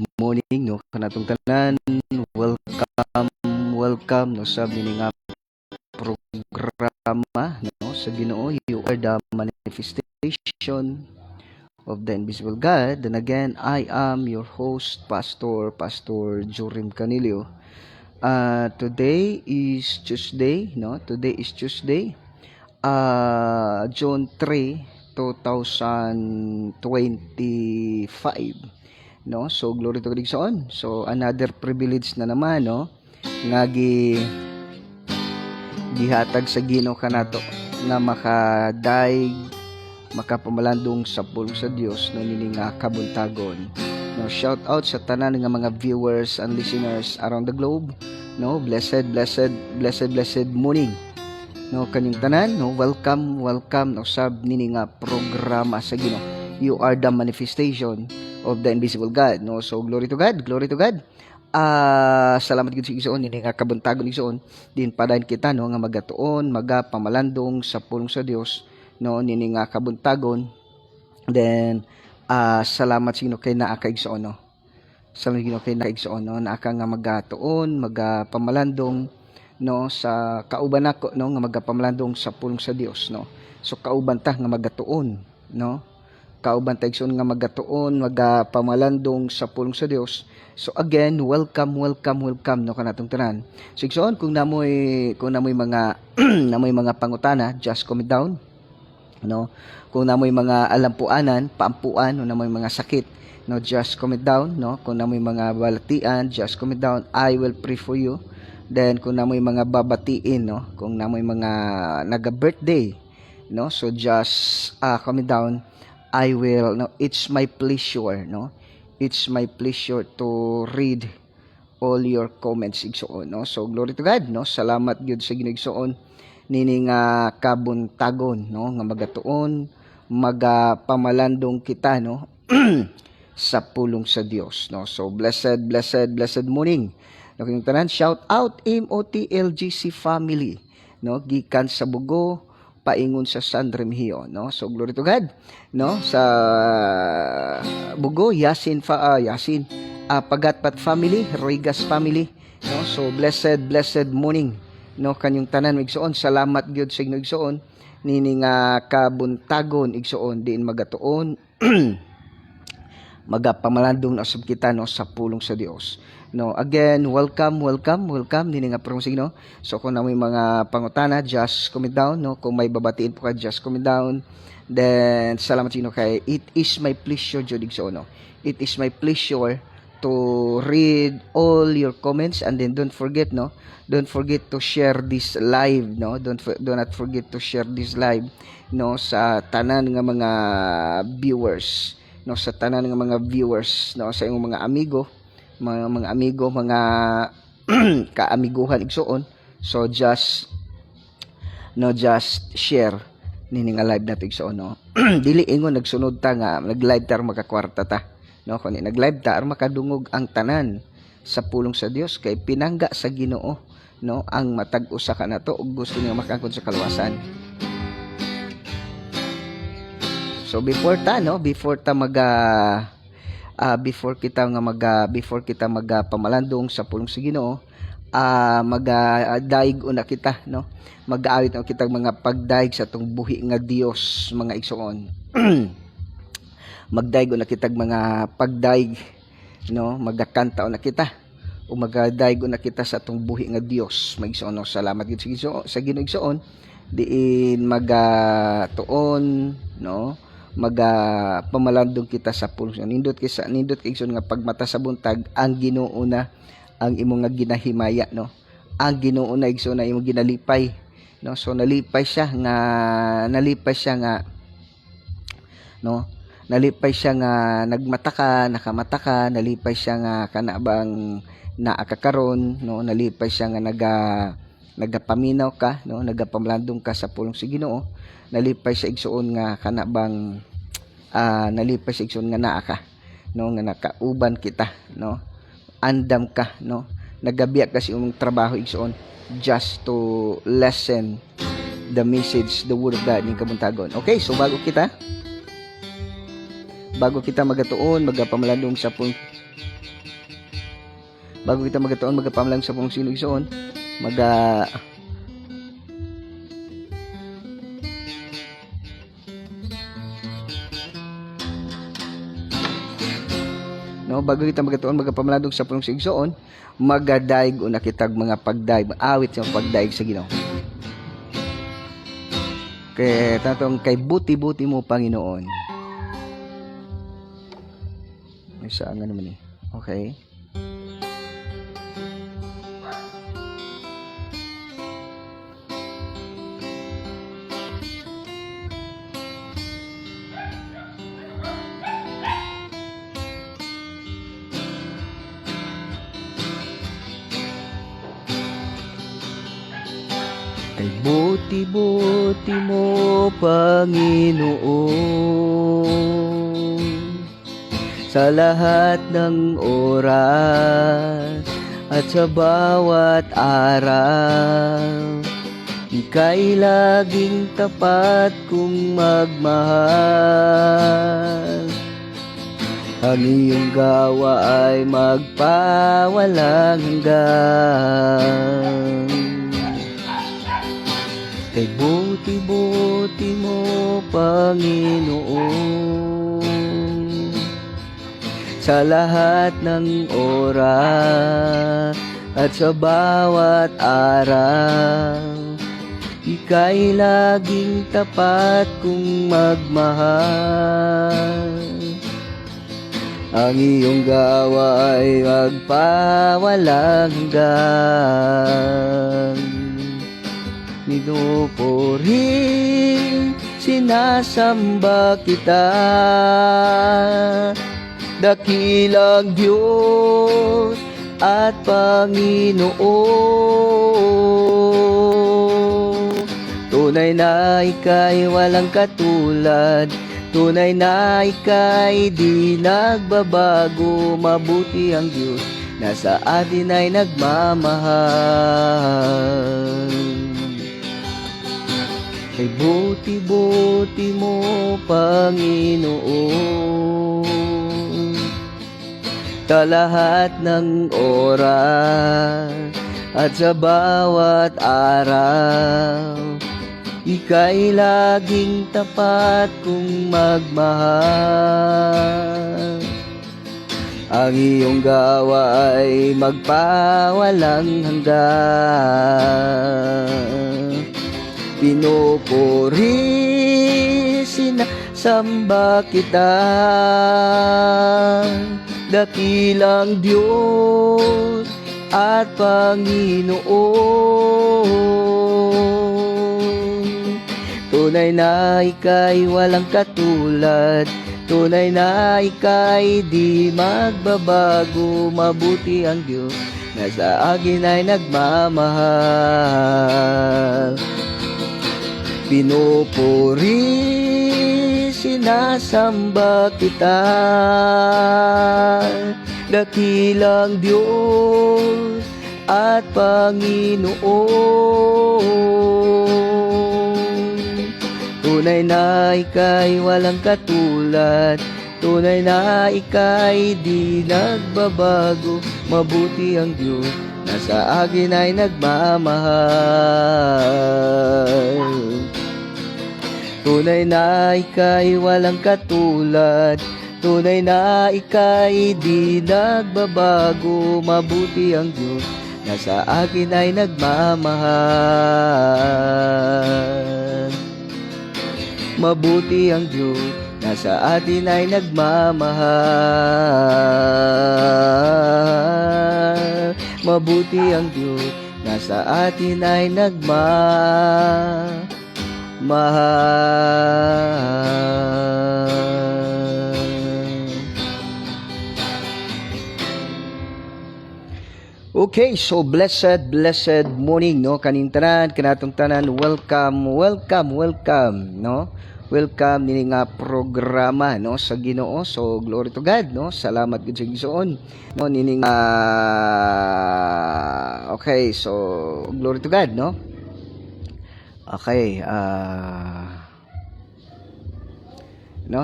good morning no kanatong tanan. Welcome no sa nga programa no sa Ginoo. You are the manifestation of the invisible God. And again, I am your host, Pastor Jorim Canilio. Today is Tuesday, no? Today is Tuesday, June 3, 2025, no? So glory to God igsoon. So another privilege na naman, no? Nga gihatag sa Ginoo kanato na makapamalandong sa pulong sa Dios no nini nga kabuntagon. No, shout out sa tanan nga mga viewers and listeners around the globe. No, blessed morning. No, kanyang tanan, no, welcome no sab nini nga programa sa Ginoo. You are the manifestation of the invisible God. No, so glory to God. Salamat gid sa igsoon nini nga kabuntagon igsoon din padayon kita no nga magatuon, magapamalandong sa pulong sa Dios no nini nga kabuntagon. Then salamat sino kay naa kay igsoon no. Salamat gino kay naa igsoon no naa ka nga magatuon, magapamalandong no sa kauban nako no nga magapamalandong sa pulong sa Dios no. So kauban ta nga magatuon no. Kauban ta igsoon nga magatuon, magapamalandong sa pulong sa Dios. So again, welcome no kanatong tanan. So igsoon kung namoy mga namoy mga pangutana, just comment down. No? Kung namoy mga alampuanan, paampuan, o namoy mga sakit, no, just comment down, no? Kung namoy mga balatian, just comment down. I will pray for you. Then kung namoy mga babatiin, no, kung namoy mga naga-birthday, no, so just comment down. I will, no, it's my pleasure, no? It's my pleasure to read all your comments igsoon, no? So glory to God, no? Salamat gyud sa Ginoo igsoon nini nga kabuntagon, no? Nga magatuon, magapamalandong kita, no? sa pulong sa Dios, no? So blessed morning. No, kung tanan, shout out MOTLGC family, no? Gikan sa Bugo, paingon sa San Remigio, no? So glory to God, no? Sa Bugo, Yasin Pagatpat family, Roigas family, no? So blessed morning, no, kanyang tanan igsoon. Salamat gyud sa Ginoo igsoon nini nga kabuntagon igsoon diin magatuon magapamalandong na usab kita no sa pulong sa Dios. No, again, welcome nini nga prong signo. So kung namoy mga pangutana, just comment down, no. Kung may babatiin po ka, just comment down. Then salamat sino kay it is my pleasure jud igsoon, no. It is my pleasure to read all your comments, and then don't forget to share this live, no. Do not forget to share this live, no, sa tanan nga mga viewers, no, sa tanan nga mga viewers, no, sa imong mga amigo, mga kaamiguhan igsoon. So just share nini nga live nato igsoon, no. Dili ingon nagsunod ta nga nag-live ta makakwarta ta, no. Kani nag-live ta aron makadungog ang tanan sa pulong sa Dios kay pinangga sa Ginoo, no, ang matag usa ka nato ug gusto niya makangkon sa kaluwasan. So before kita magapamalandong sa pulong sa Ginoo, magdaig una kita, no. Mag-aawit na kita mga pagdaig sa tong buhi nga Dios mga igsoon. Magdaig una kita mga pagdaig, no, magakanta una kita o magdaig una kita sa tong buhi nga Dios maigsoon, no. Salamat gid sa Ginoo igsoon diin magatuon, no, pamalandong kita sa pulong. Nindot kay igsoon nga pagmata sa buntag ang Ginoo na ang imong nga ginahimaya, no. Ang Ginoo na igsoon na imong ginalipay, no. So nalipay siya nga no, nalipay siya nga nakamata ka, nalipay siya nga kanabang naakakaron, no, nalipay siya nga nagapaminaw ka, no, nagapamalandong ka sa pulong sa Ginoo, nalipay siya igsoon nga kanabang nalipay siya igsoon nga naa ka, no, nga nakauban kita, no, andam ka, no, nagabiya ka sa imong trabaho igsoon just to lessen the message, the word of God ning kabuntagon. Okay, so bago kita magatuon, magapamalandong sa pulong bago kita magatuon magapamlang sa pong sinugsoon bago kita magatuon magapamaladog sa pong sinugsoon magadaig o nakitag mga pagdaig awit sa pagdaig sa Ginoo. Kaya tatong kay buti-buti mo Panginoon. Isa nga naman okay. Kay buti-buti mo Panginoon sa lahat ng oras at sa bawat araw. Ika'y laging tapat kung magmahal. Ang iyong gawa ay magpawalang hanggan. Kay buti-buti mo Panginoon sa lahat ng oras at sa bawat araw. Ika'y laging tapat kung magmahal. Ang iyong gawa ay magpawalang hanggan. Pinupuri, sinasamba kita, dakilang Diyos at Panginoon. Tunay na ika'y walang katulad, tunay na ika'y di nagbabago. Mabuti ang Diyos na sa atin ay nagmamahal. Kay buti-buti mo Panginoon sa lahat ng oras at sa bawat araw. Ika'y laging tapat kung magmahal. Ang iyong gawa ay magpawalang hanggan. Pinupuri, sinasamba kita, dakilang Diyos at Panginoon. Tunay na ika'y walang katulad, tunay na ika'y di magbabago. Mabuti ang Diyos na sa akin ay nagmamahal. Pinupuri, sinasamba kita, dakilang Diyos at Panginoon. Tunay na ika'y walang katulad, tunay na ika'y di nagbabago. Mabuti ang Diyos na sa akin ay nagmamahal. Tunay na ika'y walang katulad, tunay na ika'y di nagbabago. Mabuti ang Diyos na sa akin ay nagmamahal. Mabuti ang Diyos na sa atin ay nagmamahal. Mabuti ang Diyos na sa atin ay nagmamahal. Okay, so blessed morning kaning tanan kanatong tanan. Welcome welcome nini nga programa sa Ginoo. So glory to God salamat gid sa Ginoo nini nga okay, so glory to God okay,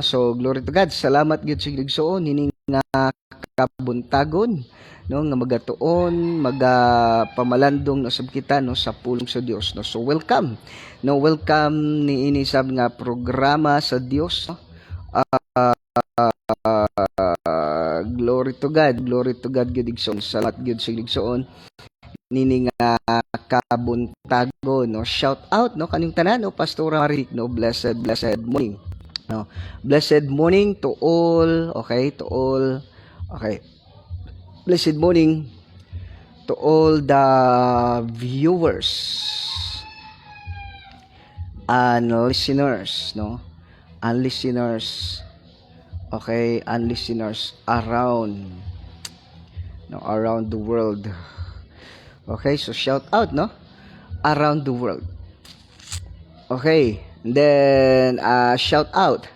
so glory to God salamat gid sa Ginoo nini nga kabuntagon no nga magatuon magapamalandong no sab kita no sa pulong sa Dios no. So welcome ni ini sab nga programa sa Dios no. Glory to God gyud igsoon. Salamat gyud sa igsoon nini nga kabuntago no. Shout out no kaning tanan no Pastora Marik no. Blessed morning no. Blessed morning to all. Okay, to all. Okay. Blessed morning to all the viewers and listeners no. And listeners. Okay, and listeners around the world. Okay, so shout out no around the world. Okay, and then shout out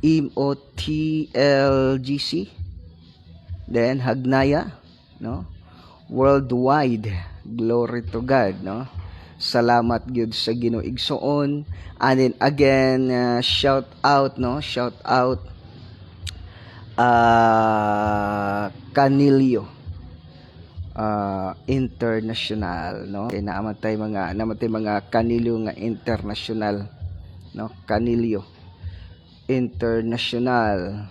MOTLGC, then Hagnaya no, worldwide. Glory to God no. Salamat gyud sa Ginoo igsoon. And then again shout out Canilio International no. Kay namatay mga Canilio nga international no. Canilio International.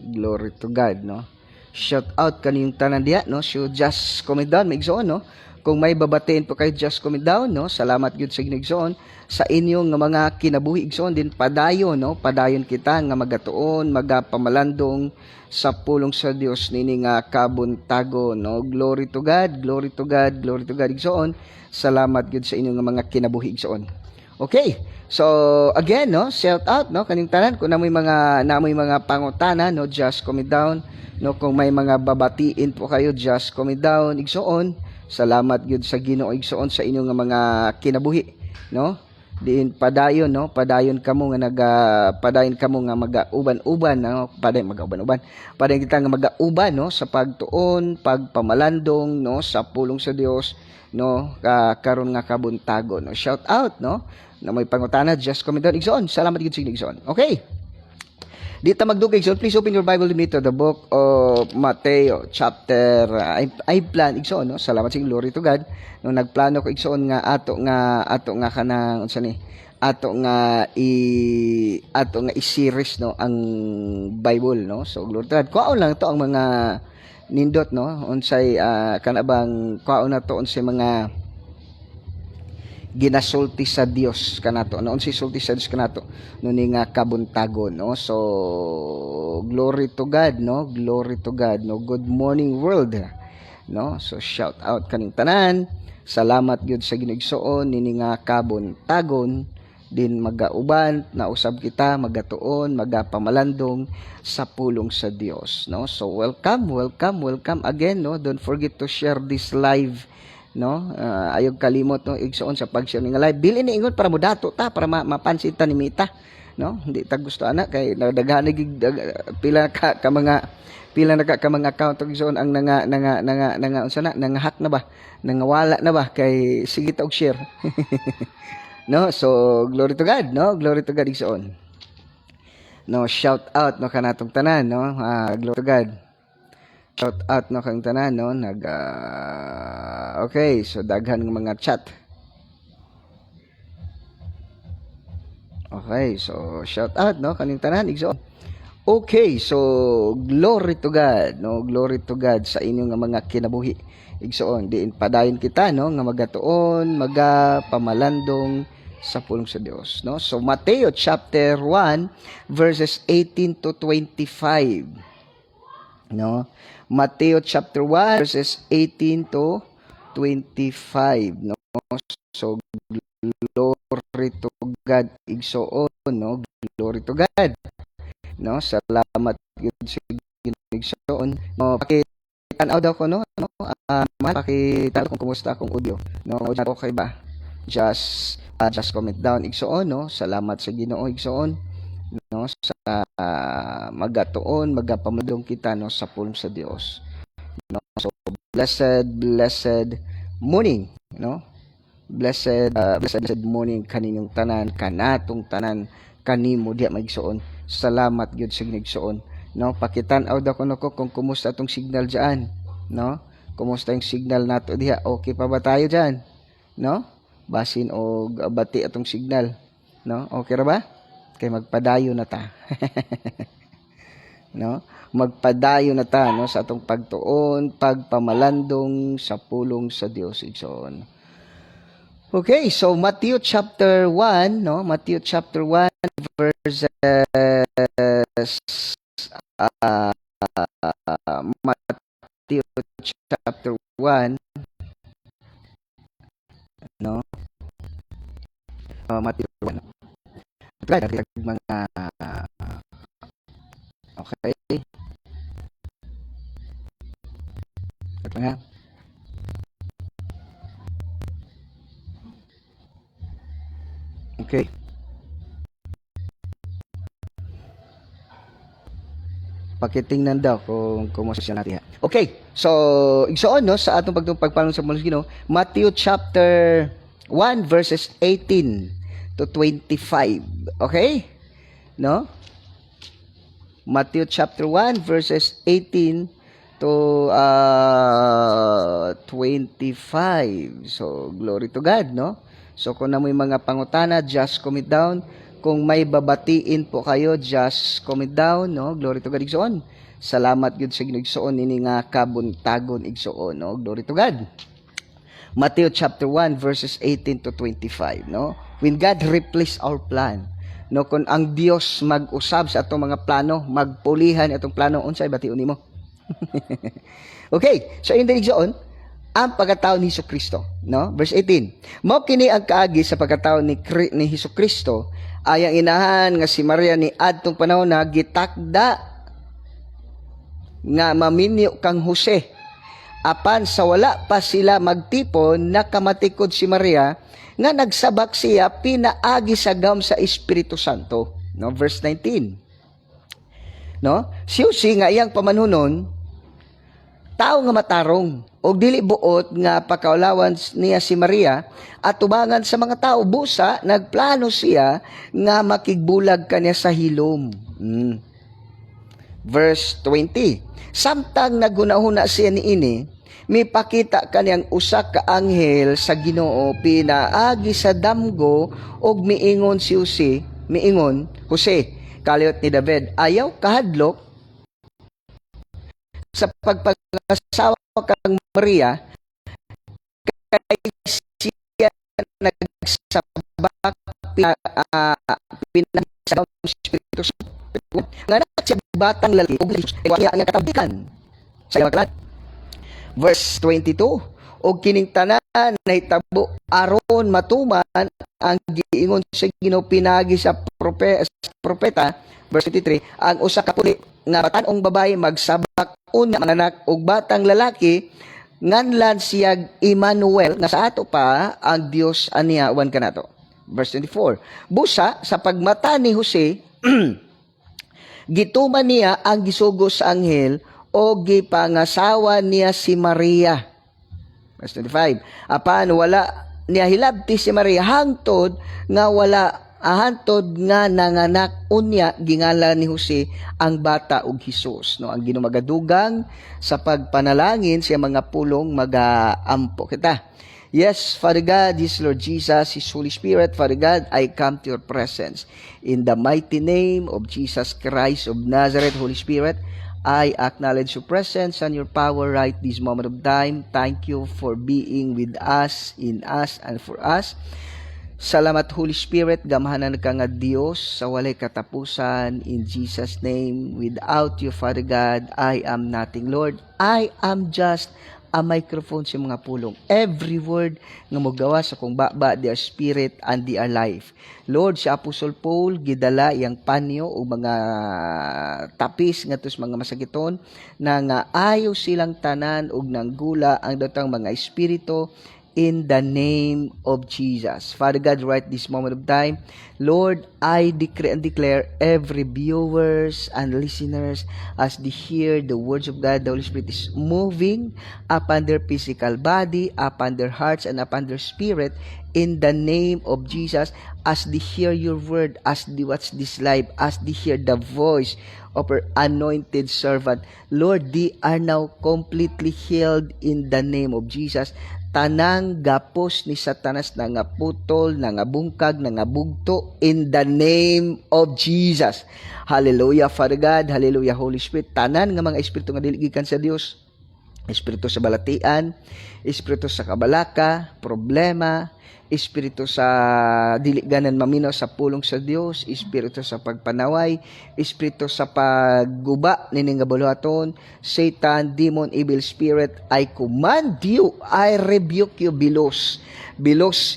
Glory to God no. Shout out kaniyong tanan diha no. So just comment down maigsoon no. Kung may babatiin po kayo, just comment down no. Salamat gyud sa Ginoo sa inyong nga mga kinabuhi igsoon din padayon no. Padayon kita nga magatuon magapamalandong sa pulong sa Dios nini nga kabuntago no. Glory to God igsoon. Salamat gyud sa inyong nga mga kinabuhi igsoon. Okay. So again no, shout out no kaning tanan kung namoy mga pangutana no, just comment down no. Kung may mga babatiin po kayo, just comment down igsoon. Salamat gyud sa Ginoo igsoon sa inyong nga mga kinabuhi no. Diin padayon no, padayon kamo nga padayon kamo nga magauban-uban no, padayon kita nga magauban no sa pagtuon, pagpamalandong no sa pulong sa Dios no karon nga kabuntago no. Shout out no na may pangutana, just comment down igsoon. Salamat gyud sa Ginoo igsoon. Okay. Dito magdugay igsoon, please open your Bible with me to the book of Mateo chapter I plan igsoon no. Salamat sa glory to God no. Nagplano ko igsoon nga ato nga kanang unsa ni ato nga i-series no ang Bible no. So glory to God. Kuhaon lang to ang mga nindot no unsay kanabang kuhaon na to unsay mga ginasulti sa Dios kanato no. Unsay sulti sa Dios kanato no ni nga kabuntagon no. So glory to God no. Good morning world no. So shout out kaning tanan. Salamat gyud sa Ginoo igsoon nini nga kabuntagon din magauban na usab kita magatuon magapamalandong sa pulong sa Dios no. So welcome again no. Don't forget to share this live no. Ayog kalimot no igsoon sa pag-share ning live. Bili ni ingon para mo dato ta para mapansin ta ni Mita no. Hindi ta gusto ana kay daghan pila ka mga account igsoon ang nanga unsa na hack na ba, nangawala na ba kay sige ta og share. No, so glory to God no. Glory to God igsoon no. Shout out no kanatong tanan no. Glory to God. Shout out no kang tanan no. Okay, so daghan ng mga chat. Okay, so shout out no kaning tanan igsoon. Okay, so glory to God no. Glory to God sa inyong nga mga kinabuhi igsoon. Diin padayon kita no nga magatuon magapamalandong sa pulong sa Dios no. So Mateo chapter 1 verses 18 to 25 no. Mateo chapter 1 verses 18 to 25 no. So glory to God igsoon no. Glory to God no. Salamat gyud sa igsoon no. Pakitanaw daw ko no pakitanaw kung kumusta akong audio no. Okay ba? Just comment down igsoon no. Salamat sa Ginoo igsoon no sa magatuon magapamudong kita no sa pulong sa Dios no. So blessed morning no. Blessed morning kaninyong tanan kanatong tanan kanimo diha magsuon. Salamat gyud sa Ginigsuon, no? Pakitan-aw daw kuno ko kung kumusta tong signal diyan, no? Kumusta yung signal nato diha? Okay pa ba tayo diyan, no? Basin og bati atong signal, no? Okay ra ba? Kay magpadayo na ta. No? Magpadayo na ta, no, sa atong pagtuon, pagpamalandong sa pulong sa Dios igsoon. Okay, so Matthew chapter 1, no? Matthew chapter 1 verses Matthew chapter 1, no? Matthew 1. Mga okay. Ito nga. Okay. Pakitingnan daw kung kumusta siya natin. Okay. So, igsoon, no, sa atong pagpalong sa mga Ginoo, Matthew chapter 1 verses 18 to 25. Okay? No? Matthew chapter 1 verses 18 to 25. So, glory to God, no? So, kung na may mga pangutana, just comment down. Kung may babatiin po kayo, just comment down, no? Glory to God, igsoon. Salamat gud sa Ginigsoon ini nga kabuntagon igsoon, no? Glory to God. Matthew chapter 1 verses 18 to 25, no? When God replace our plan, no, kung ang Dios mag-usab sa atong mga plano, magpulihan atong plano, unsay bation nimo? Okay, so in the igsoon, ang pagkatao ni Hesukristo, no? Verse 18. Mao kini ang kaagi sa pagkatao ni Hesukristo, ay ang inahan nga si Maria ni adtong panahon na gitakda nga maminyo kang Jose. Apan sa wala pa sila magtipon, nakamatikod si Maria nga nagsabak siya pinaagi sa gawom sa Espiritu Santo, no? Verse 19. No? Si Jose nga iyang pamanunon, tao nga matarong og dili buot nga pakaulawan niya si Maria at tubangan sa mga tao busa nagplano siya nga makigbulag kaniya sa hilom. Verse 20. Samtang nagunahuna siya niini, mipakita kaniyang usa ka anghel sa Ginoo pinaagi sa damgo og miingon si Jose, Jose, kaliot ni David, ayaw kahadlok sa pagpangasawa kang Maria, kay siya nagsabak pinag Espiritu Santo nga siya batang lalaki ug nga katabikan sa iyang. Verse 22, og kining tanan nahitabo aron matuman ang giingon sa Ginoo pinagi sa propeta. Verse 23, ang usa ka puli nga batan-ong babae magsabak una mga anak og batang lalaki nganlan siyag Emmanuel nga sa ato pa ang Dios aniya wan kanato. Verse 24, busa sa pagmata ni Jose gituman niya ang gisugo sa anghel o gipangasawa niya si Maria. Verse 25, apan wala niya hilabti si Maria hangtod nga nanganak unya gingalan ni Jose ang bata og Hesus, no? Ang Ginoo magadugang sa pagpanalangin siya mga pulong magaampo kita. Yes, Father God, this Lord Jesus, His Holy Spirit, Father God, I come to your presence. In the mighty name of Jesus Christ of Nazareth, Holy Spirit, I acknowledge your presence and your power right this moment of time. Thank you for being with us, in us, and for us. Salamat, Holy Spirit, gamahanan ka nga Dios sa walay katapusan. In Jesus' name, without you, Father God, I am nothing, Lord. I am just a microphone sa mga pulong. Every word nga mogawa sa kong baba, their spirit and their life. Lord, si Apostol Paul, gidala iyang panyo o mga tapis nga tos mga masakiton na nga ayaw silang tanan og nanggula ang datang mga espiritu in the name of Jesus. Father God, right this moment of time, Lord, I decree and declare every viewers and listeners as they hear the words of God, the Holy Spirit is moving upon their physical body, upon their hearts, and upon their spirit in the name of Jesus. As they hear your word, as they watch this live, as they hear the voice of our anointed servant, Lord, they are now completely healed in the name of Jesus. Tanang gapos ni Satanas na nga putol, na nga bungkag, na nga bugto in the name of Jesus. Hallelujah, Father God. Hallelujah, Holy Spirit. Tanan nga mga espiritu nga diligikan sa Dios, espiritu sa balatian, espiritu sa kabalaka, problema, espiritu sa diliganan maminaw sa pulong sa Dios, espiritu sa pagpanaway, espiritu sa pagguba nining nga buluhaton, Satan, demon, evil spirit, I command you, I rebuke you, bilos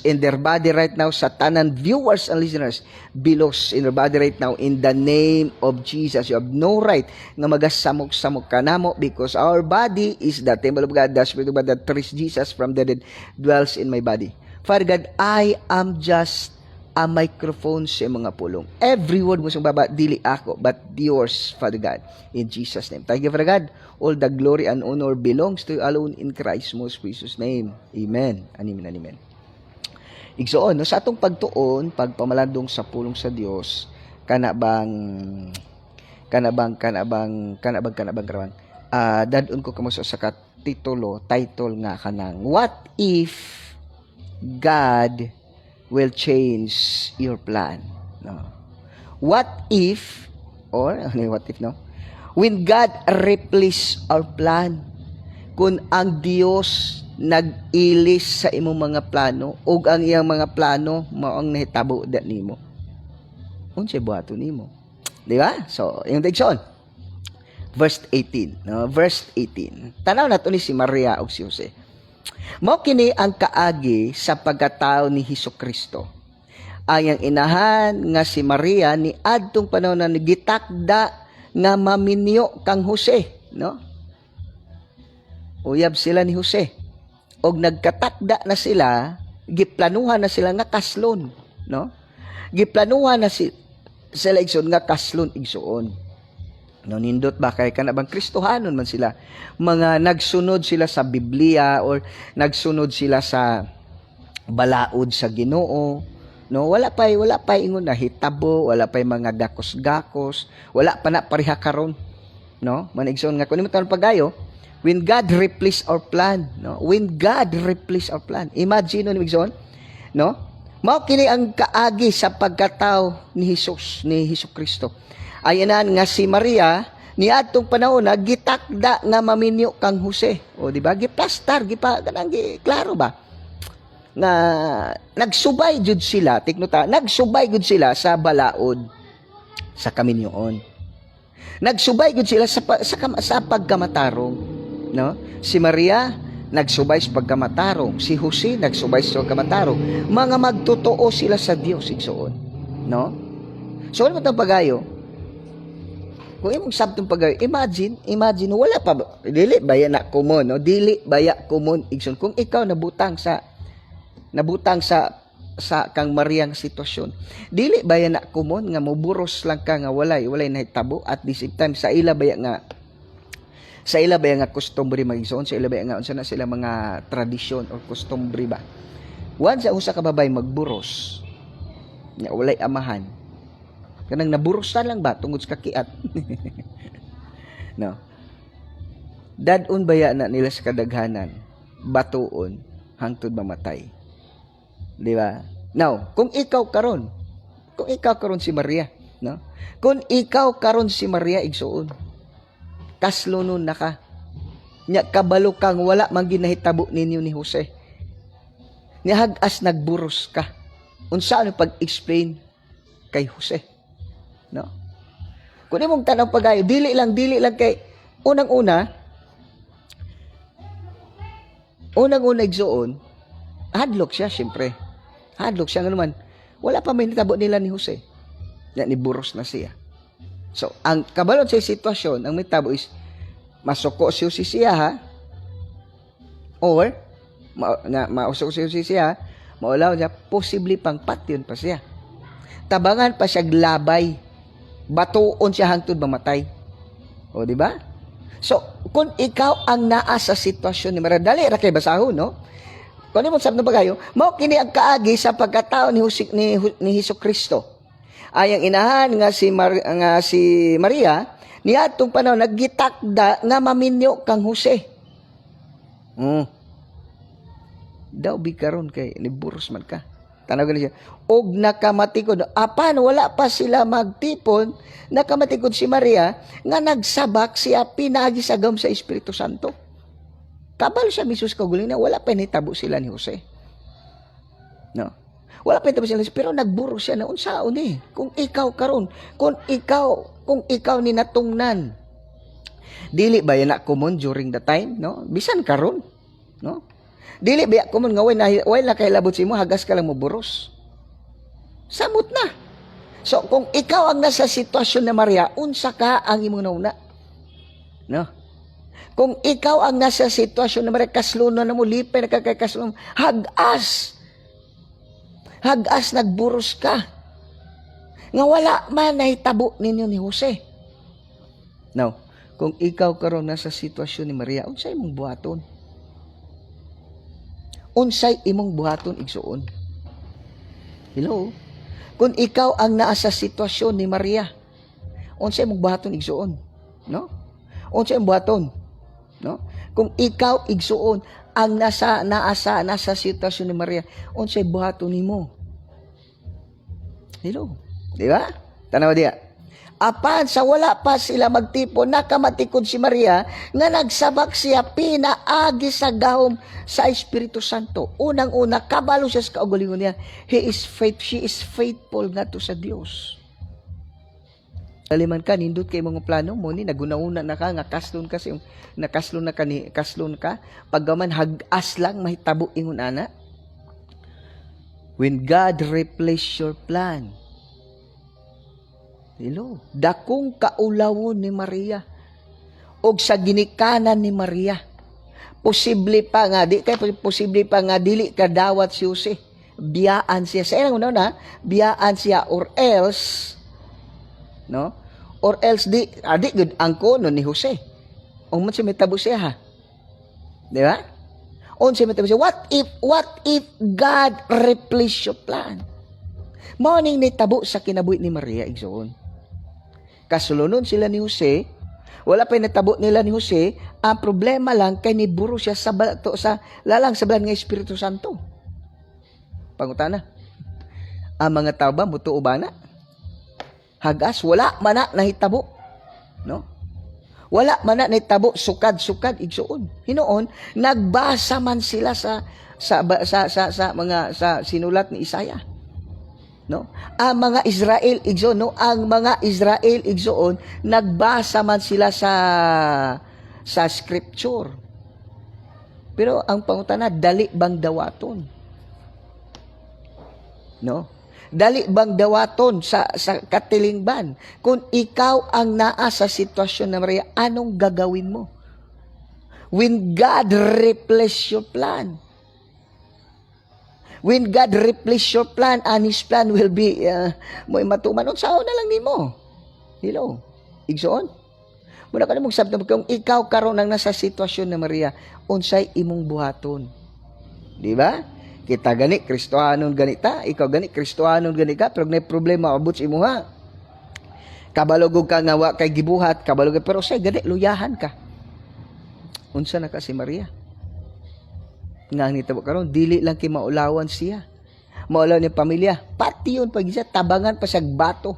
in their body right now, sa tanan viewers and listeners, bilos in their body right now in the name of Jesus. You have no right nga magasamok-samok ka namo, because our body is the temple of God, the Spirit of God that raised Jesus from the dead dwells in my body. Father God, I am just a microphone sa mga pulong. Every word mo sa baba, dili ako, but yours, Father God, in Jesus' name. Thank you, Father God. All the glory and honor belongs to you alone in Christ's most precious name. Amen. Amen. Amen. Igsoon, no, sa atong pagtuon, pagpamalandong sa pulong sa Dios, kanabang dadon ko kamo sa title nga kanang, what if God will change your plan? No. What if, or what if, no? When God replace our plan, kung ang Dios nag-ilis sa imong mga plano, ug ang iyang mga plano mao ang nahitabo dat nimo, unsay buhaton nimo? Di ba? So, yung digson, verse 18, no? Verse 18. Tanaw nato ni si Maria ug si Jose. Mao kini ang kaagi sa pagkatao ni Hesukristo. Ayang inahan nga si Maria ni adtong panahon na gitakda nga maminyo kang Jose, no? Uyab sila ni Jose. Og nagkatakda na sila, giplanuhan na sila nga kaslon, no? Giplanuhan na sila igsoon nga kaslon igsoon. No, nindot ba kay kanabang Kristohanon man sila, mga nagsunod sila sa Biblia or nagsunod sila sa balaod sa Ginoo, no? Wala pa ingon na hitabo, wala pa mga gakos-gakos, wala pa na pareha karon, no? Manigsoon nga kuno man pagayo, when God replace our plan, no? When God replace our plan, imagine no manigsoon, no? Mao kini ang kaagi sa pagkatao ni Hesukristo. Ayanan nga si Maria ni atong panahon na gitakda nga maminyo kang Jose. O di ba? Giplastar, klaro ba? Na nagsubay jud sila, tiknota, nagsubay jud sila sa balaod sa kaminyoon. Nagsubay jud sila sa pagkamatarong, no? Si Maria nagsubay sa pagkamatarong, si Jose nagsubay sa pagkamatarong. Mga magtotoo sila sa Dios igsoon, no? So ano man pagayo? Kung imong sabtong pagayo, imagine, wala pa, dili baya na common, no? Dili baya common igsoon. Kung ikaw nabutang sa kang Mariang sitwasyon, dili baya na common nga moburos lang ka nga walay nahitabo, at the same time sa ila baya nga customary magigsoon, sa ila baya nga unsa na sila mga tradisyon or customary ba. Once sa usa ka babay magburos, nya walay amahan, kanang naburusan lang ba tungod sa kakiat. No. Dadon baya na nila sa kadaghanan, batuon hangtod mamatay. Di ba? Now, kung ikaw karon si Maria, no? Kung ikaw karon si Maria igsuon, kaslonon na ka. Nya kabalo kang wala man ginahitabo ninyo ni Jose. Nya hagas nagburos ka. Unsa ano pag-explain kay Jose? No? Kung imong tanaw pagayo, dili lang kay unang-una igsuon, hadlok siya syempre. Hadlok siya nga naman. Wala pa may natabo nila ni Jose. Yan, niburos na siya. So, ang kabalon sa sitwasyon, ang mitabo is, masuko si Jose siya, ha? Or, maususi siya, maulaw niya, posible pang patyon pa siya. Tabangan pa siya glabay. Batuon siya hangtod mamatay. O, di ba? So, kung ikaw ang naa sa sitwasyon ni Maria, dali ra kay basahon, no? Kung ano mo sabi na pagayo, mao kini ang kaagi sa pagkatao ni Hesukristo. Ayang inahan nga si Maria, niadtong panahon naggitakda nga maminyo kang Jose. Daw bikaron kay niburos man ka. Tanaw gani siya. Og nakamatikod. Apan wala pa sila magtipon, nakamatikod si Maria nga nagsabak siya pinaagi sa gam sa Espiritu Santo. Kabalo siya misus kaguling na wala pa nitabo sila ni Jose. No. Wala pa nitabo sila, pero nagburo siya na unsaon eh. Kung ikaw karon, kung ikaw ni natungnan. Dili ba yan na common during the time, no? Bisan karon, no? Dili ba common nga way na kay labot si mo hagas ka lang mo buros. Samot na. So kung ikaw ang nasa sitwasyon ni Maria, unsa ka ang imong nauna? No? Kung ikaw ang nasa sitwasyon na Maria, kaslunon na mo, lipay na kay kaslunon, hagas nagburos ka. Nga wala man nahitabo ninyo ni Jose. Now, kung ikaw karon nasa sitwasyon ni Maria, unsay imong buhaton? Unsay imong buhaton igsuon? Hello? Kung ikaw ang naa sa sitwasyon ni Maria, unsay imong buhaton igsuon? No? Unsay imong buhaton? No? Kung ikaw igsuon ang nasa sitwasyon ni Maria, unsay buhaton nimo? Hello? Di ba? Tanaw diya. Apan sa wala pa sila magtipon, nakamatikod si Maria nga nagsabak siya pinaagi sa gahom sa Espiritu Santo. Unang-una, kabalo siya sa kaugalingon niya. She is faithful nga to sa Dios. Aliman ka, nindot kay mga plano mo ni nagunauna na ka nga kaslon ka paggaman hagas lang mahitabo ingon ana. When God replace your plan. Hello, dakong kaulawon ni Maria og sa ginikanan ni Maria. Posible pa nga dili ka dawat si Jose. Biyaan siya sa ilang una biyaan siya or else, no? Or else di good ang kono ni Jose. Ung si metabo siya ha. Di ba? Si metabo siya. What if God replace your plan? Morning ni tabo sa kinabuhi ni Maria igsoon. Kasulunon sila ni Jose, wala pa natabo nila ni Jose, ang problema lang kay niburo siya sa lalang sa balan nga Espiritu Santo. Pangutana. Ang mga tao ba mutuo ba na? Hagas, wala man na nahitabo. No? Wala man na nahitabo, sukad-sukad, igsuon. Hinoon, nagbasa man sila sa sinulat ni Isaiah. No? Ang mga Israel igsoon, no? Ang mga Israel igsoon, nagbasa man sila sa scripture. Pero ang pangutana, dali bang dawaton? No? Dali bang dawaton sa katilingban? Kung ikaw ang naa sa sitwasyon na Maria, anong gagawin mo? When God replace your plan. When God replace your plan, and His plan will be, mo'y matuman, unsaon na lang nimo. Hello? Igsoon? Muna ka na mong sabi, kung ikaw karon ang nasa sitwasyon na Maria, unsay imong buhaton. Di ba? Kita gani, Kristohanon ganita, ikaw gani, Kristohanon gani ka, pero may problema, abot sa imo ha. Kabalugog ka nga, kay gibuhat, kabalugog, pero say, gani, luyahan ka. Unsa na ka si Maria? Nga nitabo karon dili lang kay maulawan siya. Maulaw ni pamilya, pati yun pag isa tabangan pa sa bato.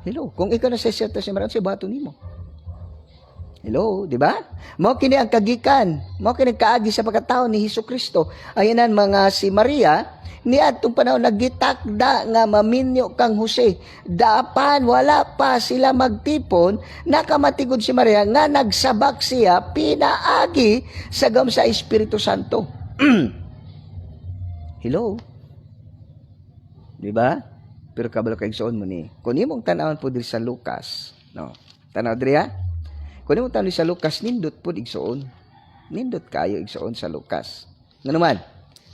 Hello, kung ikaw na sa sitwasyon maron sa bato nimo. Hello, di ba? Mao kini ang kagikan, mao kini kaagi sa pagkatao ni Hesukristo. Ayanan mga si Maria, niadtong panahon naggitakda nga maminyo kang Jose. Dapan wala pa sila magtipon, nakamatigod si Maria nga nagsabak siya pinaagi sa gam sa Espiritu Santo. Hello. Di ba? Pero kabalo kay igsoon mo ni. Kun imong tan-awon po diri sa Lucas, no. Tanaw diri ha. Kun imong tan sa Lucas nindot pud igsoon. Nindot kayo igsoon sa Lucas. Nga naman,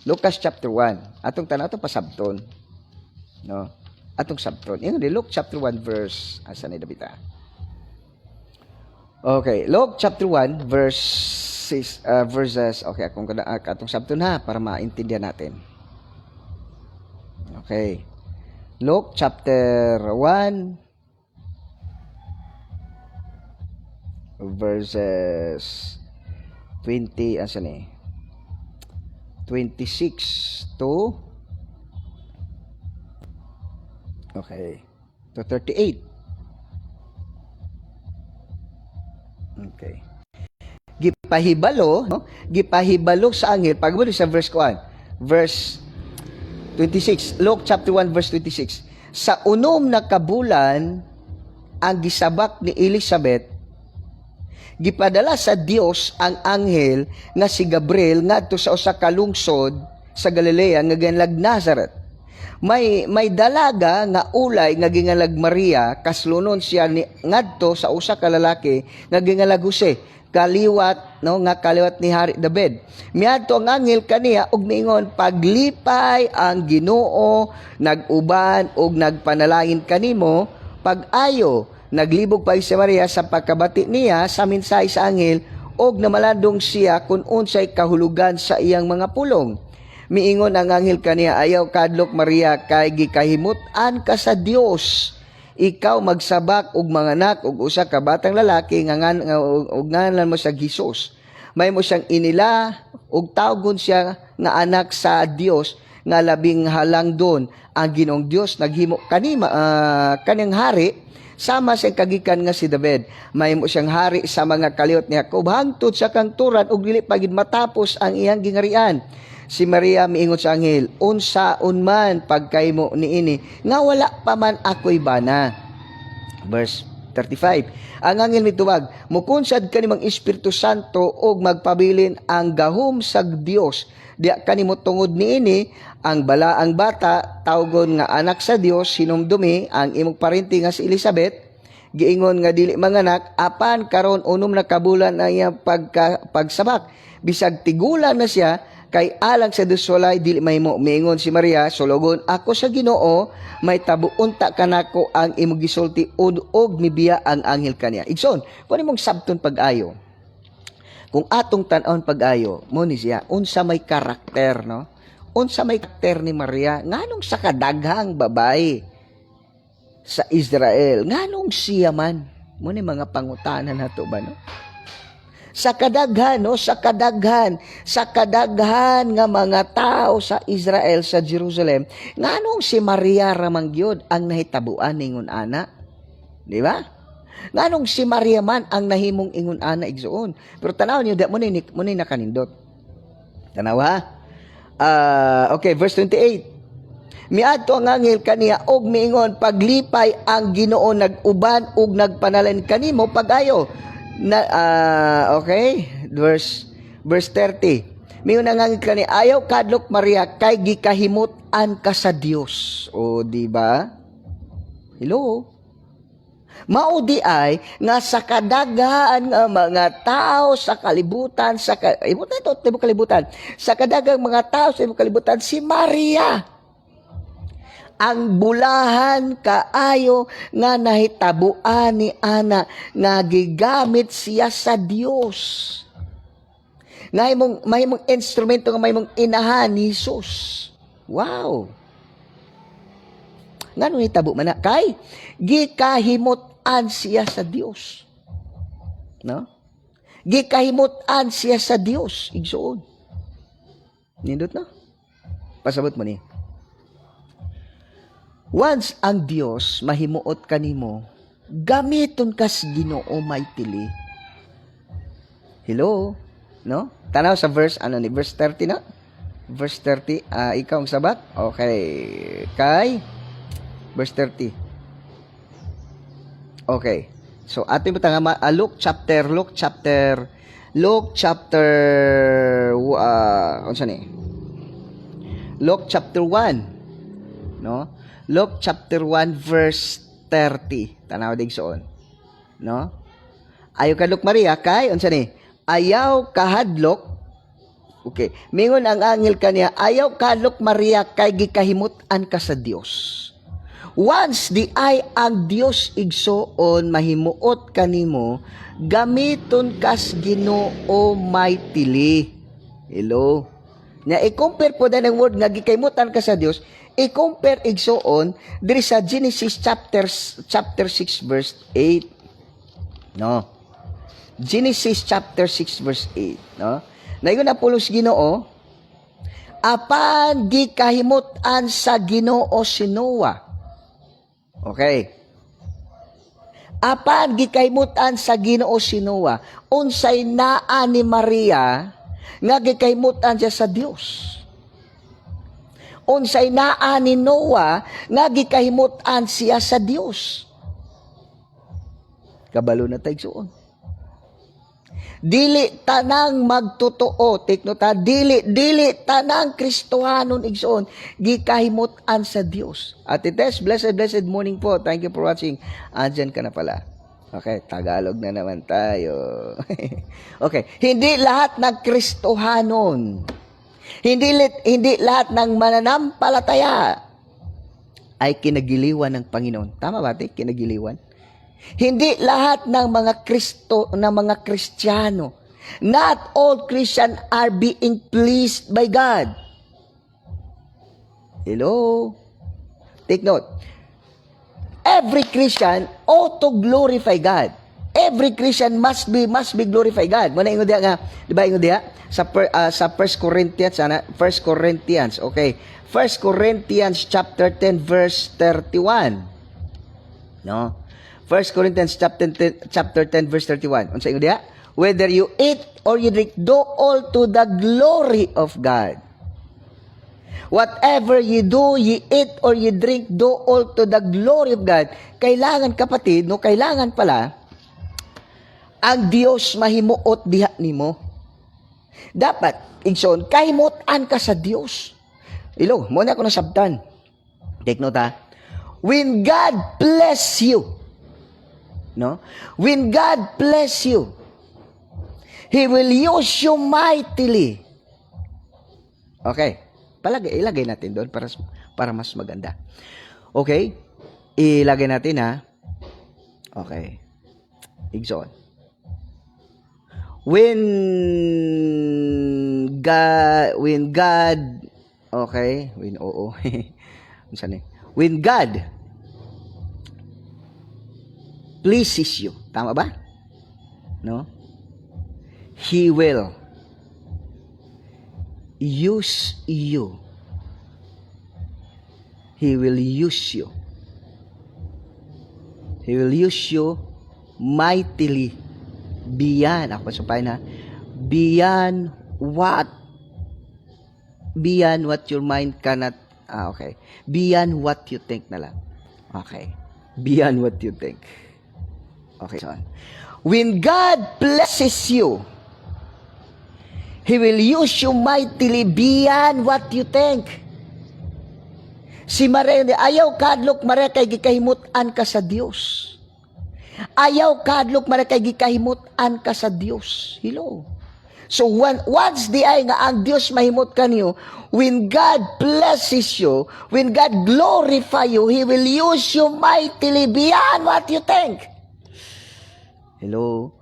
Lucas chapter 1. Atong tanaw to pasabton. No? Atong sabton. Ingon di Luke chapter 1 verse asa ni David. Okay, Luke chapter 1 verses okay, atong sabton ha para maintindihan natin. Okay. Luke chapter 1 verses 20 asa ni 26 to okay to 38. Okay. Gipahibalo, no? Gipahibalo sa anghel pagbulo sa verse 1. Verse 26. Luke chapter 1 verse 26. Sa unom na kabulan ang gisabak ni Elizabeth, gipadala sa Dios ang anghel nga si Gabriel ngadto sa usa ka lungsod sa Galilea nga ginlag Nazareth. May dalaga nga ulay nga gingalag Maria, kaslunon siya ni ngadto sa usa ka lalaki nga gingalag Jose, kaliwat ni Hari David. Miadto ang anghel kaniya ug miingon, paglipay ang Ginoo nag-uban ug nagpanalangin kanimo, pag-ayo naglibog pa si Maria sa pagkabati niya sa mensahe sa anghel ug namalandong siya kun unsay kahulugan sa iyang mga pulong. Miingon ang anghel kaniya, ayaw kadlok Maria, kay gikahimut-an ka sa Dios. Ikaw magsabak ug manganak ug usa ka batang lalaki nga ngalan mo sa Jesus. May mo siyang inila ug tawgon siya nga anak sa Dios nga labing halangdon. Ang Ginoong Dios naghimo kaniyang hari sama sa kagikan nga si David. May mo siyang hari sa mga kaliwat ni Jacob hangtod sa kanturan ug dili pa gid matapos ang iyang gingarian. Si Maria miingon sa anghel, unsaon man pagkaymo niini nga wala pa man ako'y bana. Verse 35. Ang anghel mitubag, mukunsad kanimong Espiritu Santo og magpabilin ang gahom sa Dios. Diya kanimo tungod niini ang balaang bata tawgon nga anak sa Dios, hinumdumi ang imong parente nga si Elizabeth. Giingon nga dili manganak apan karon unom na kabulan ang iyang pagsabak. Bisag tigulan na siya kay alang sa dusolay dili mahimo. Miingon si Maria, sulugon ako sa Ginoo, may tabuunta kanako ang imong gisulti og mibiya ang anghel kaniya. Igsoon, kun imong sabton pag-ayo. Kung atong tan-awon pag-ayo, mo ni siya unsa may karakter, no? Unsa may karakter ni Maria nganong sa kadaghang babae sa Israel, nganong siya man? Mo ni mga pangutanan nato ba, no? Sa kadaghan nga mga tao sa Israel, sa Jerusalem, nganong si Maria ramang gyud ang nahitabuan ningon ana? Di ba? Nganong si Maria man ang nahimong ingon ana igsuon. Pero tanaw niyo mo ni nakanindot. Tanaw ha? Okay, verse 28. Miadto ang anghel kaniya og miingon, paglipay ang Ginoo nag-uban ug nagpanalan kanimo pag-ayo. Okay, verse 30. Miyon ang angel kani, ayaw kadlok Maria, kay gikahimut-an ka sa Dios. O di ba? Hello. Mao di ay nga sa kadaghan nga mga tao sa kalibutan sa kadagang mga tao sa kalibutan si Maria ang bulahan kaayo nga nahitabuan ni ana nga gigamit siya sa Dios. Mahimong instrumento nga mahimong inahan ni Jesus. Wow. Ngano hitabo man na kay gikahimot-an siya sa Dios. No? Gikahimot-an siya sa Dios. Igsuon. Nindot na? Pasabot mo ni. Once ang Dios mahimuot kanimo, gamiton kas Ginoo mightily. Hello, no? Tanaw sa verse verse 30 na. Verse 30, ikaw ang sabat. Okay. Kay verse 30. Okay. So atin mo tanga Luke chapter unsa ni? Luke chapter 1. No? Luke chapter 1 verse 30. Tanaw digsoon. No? Ayaw kadlok Maria kay unsa ni? Ayaw kahadlok Okay. Mingon ang angel kaniya, ayaw kadlok Maria kay gikahimutan ka sa Dios. Once di ay ang Dios igsoon mahimuot kanimo, gamiton kas Ginoo mightily. Hello. Nya i-compare po ng word nga gikahimutan ka sa Dios, i-compare igsoon diri sa Genesis chapter 6 verse 8. No. Genesis chapter 6 verse 8, no? Naingon na pulos Ginoo, apan gikahimutan sa Ginoo si Noah. Okay. Apan gikahimutan sa Ginoo si Noah, unsay naa ni Maria nga gikahimutan siya sa Dios. Unsay naa ni Noah nga gikahimutan siya sa Dios. Kabalo na tayong dili tanang magtotoo, take note ha, dili tanang Kristohanon igsoon gikahimutan sa Dios. Ate Tess, blessed morning po. Thank you for watching. Andyan ka na pala. Okay, Tagalog na naman tayo. Okay, hindi lahat ng Kristohanon, hindi lahat ng mananampalataya ay kinagiliwan ng Panginoon. Tama ba, ate? Kinagiliwan? Hindi lahat ng mga Kristiyano, not all Christians are being pleased by God. Hello? Take note. Every Christian ought to glorify God. Every Christian must be glorify God. Muna ingon diha nga, di ba ingon diha sa 1 Corinthians, okay. 1 Corinthians chapter 10 verse 31. No? 1 Corinthians chapter 10 verse 31. Unsa ingon diha? Whether you eat or you drink, do all to the glory of God. Whatever you do, you eat or you drink, do all to the glory of God. Kailangan kapatid, no, kailangan pala ang Dios mahimuot diha nimo. Dapat igsoon kahimutan ka sa Dios. Ilo, mo na ako nasabtan. Take note ha. When God bless you, no? When God bless you, He will use you mightily. Okay. Ilagay natin doon para mas maganda. Okay? Ilagay natin ha. Okay. Igsoon. When God, okay, when God pleases you, tama ba? No? He will use you. He will use you. He will use you mightily beyond, ako sabihin na, beyond what your mind cannot, okay. Beyond what you think na lang. Okay. Beyond what you think. Okay, so when God blesses you, He will use you mightily beyond what you think. Si Maria, ayaw kadlok Maria kay gikahimutan ka sa Dios. Ayaw kadlok Maria kay gikahimutan ka sa Dios. Hello. So once di ay nga ang Dios mahimot kanyo, when God blesses you, when God glorify you, He will use you mightily beyond what you think. Hello.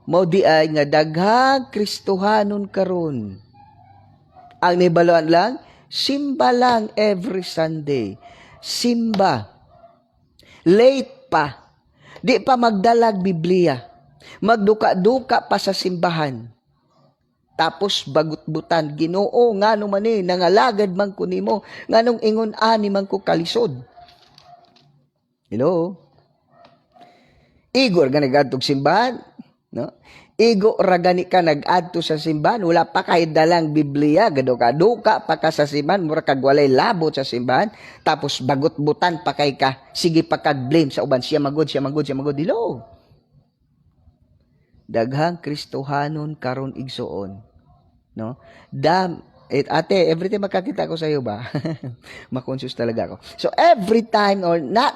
Mao di ay nga daghang Kristohanon karon. Ang nibaluan lang, simba lang every Sunday. Simba. Late pa. Di pa magdalag Biblia. Magduka-duka pa sa simbahan. Tapos bagutbutan, Ginoo ngano man ni nangalagad man ko nimo, nganong ingon ani man ko kalisod. Hello. Igor gani gadtog simbahan, no? Igo ragani ka nag-adto sa simbahan, wala pa kay dalang Biblia, gaduka-duka pa ka sa simbahan, mura kag walay labot sa simbahan, tapos bagutbutan pa kay ka, sige pa kag blame sa uban, siya magod, dilo. Daghang Kristohanon karon igsoon, no? Ate, every time makakita ko sa iyo ba? Makonsyos talaga ako. So every time, or not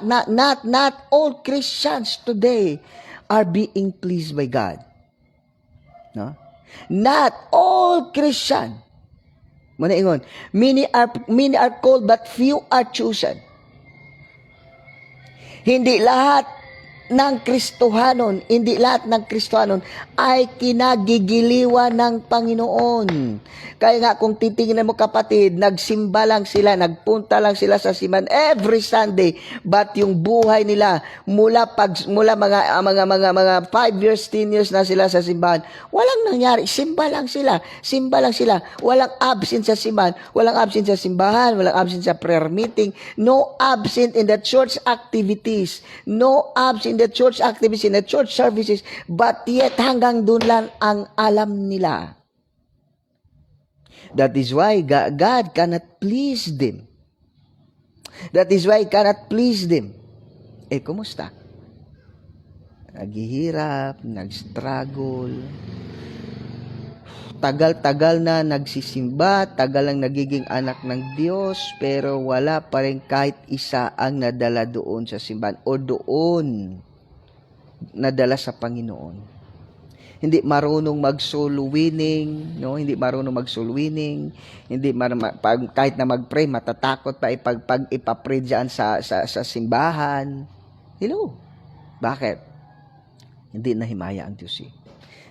all Christians today are being pleased by God. No? Not all Christian Muna ingon, many are called but few are chosen. Hindi lahat ng Kristohanon ay kinagigiliwan ng Panginoon. Kaya nga kung titingnan mo kapatid, nagsimba lang sila, nagpunta lang sila sa simbahan every Sunday, but yung buhay nila mula mga 5 years, 10 years na sila sa simbahan, walang nangyari, simba lang sila. Walang absent sa simbahan, walang absent sa prayer meeting, no absent in the church activities, no absent in the church activities, in the church services, but yet hanggang doon lang ang alam nila. That is why God cannot please them. Kumusta? Naghihirap, nag-struggle, tagal-tagal na nagsisimba, tagal lang nagiging anak ng Diyos, pero wala pa rin kahit isa ang nadala doon sa simbahan o doon nadala sa Panginoon. Hindi marunong mag-soul winning, no? Hindi marunong mag-soul winning, kahit na mag-pray, matatakot pa pag ipapray diyan sa simbahan. Hello. Bakit? Hindi nahimaya ang Diyos.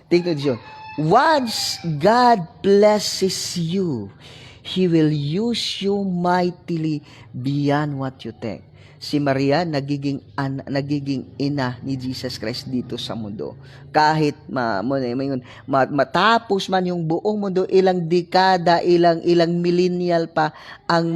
Tingnan niyo. Once God blesses you, He will use you mightily beyond what you think. Si Maria nagiging ina ni Jesus Christ dito sa mundo. Kahit matapos man yung buong mundo, ilang dekada, ilang millennial pa ang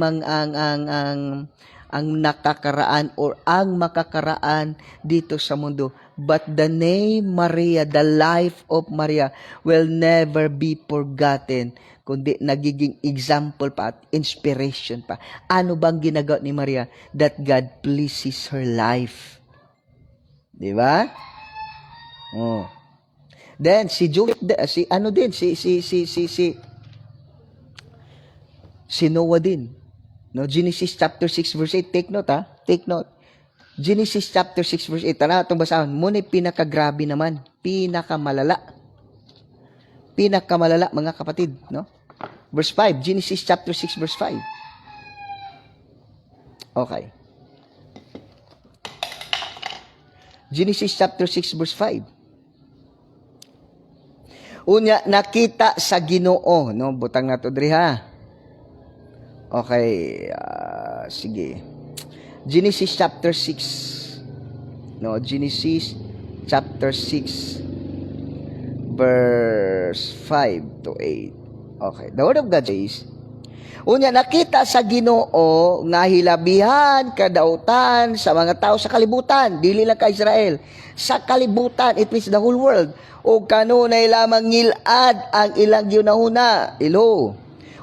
nakakaraan or ang makakaraan dito sa mundo. But the name Maria, the life of Maria will never be forgotten, kundi nagiging example pa at inspiration pa. Ano bang ginagawa ni Maria? That God pleases her life. Di ba? Oh. Then si Noah din. No, Genesis chapter 6 verse 8. Take note. Genesis chapter 6 verse 8. Tanaw itong basahon. Muna'y pinakagrabe naman. Pinakamalala mga kapatid, no? Verse 5, Genesis chapter 6 verse 5. Okay. Genesis chapter 6 verse 5. Unya nakita sa Ginoo, no? Butang na to diri ha. Okay, sige. Genesis chapter 6. No, Genesis chapter 6 verse 5 to 8. Okay, the word of God says, unya nakita sa Ginoo nga hilabihan kadautan sa mga tao sa kalibutan, dili lang ka Israel, sa kalibutan, it means the whole world, o kanunay lamang ngilad ang ilang ginahuna. Ilo.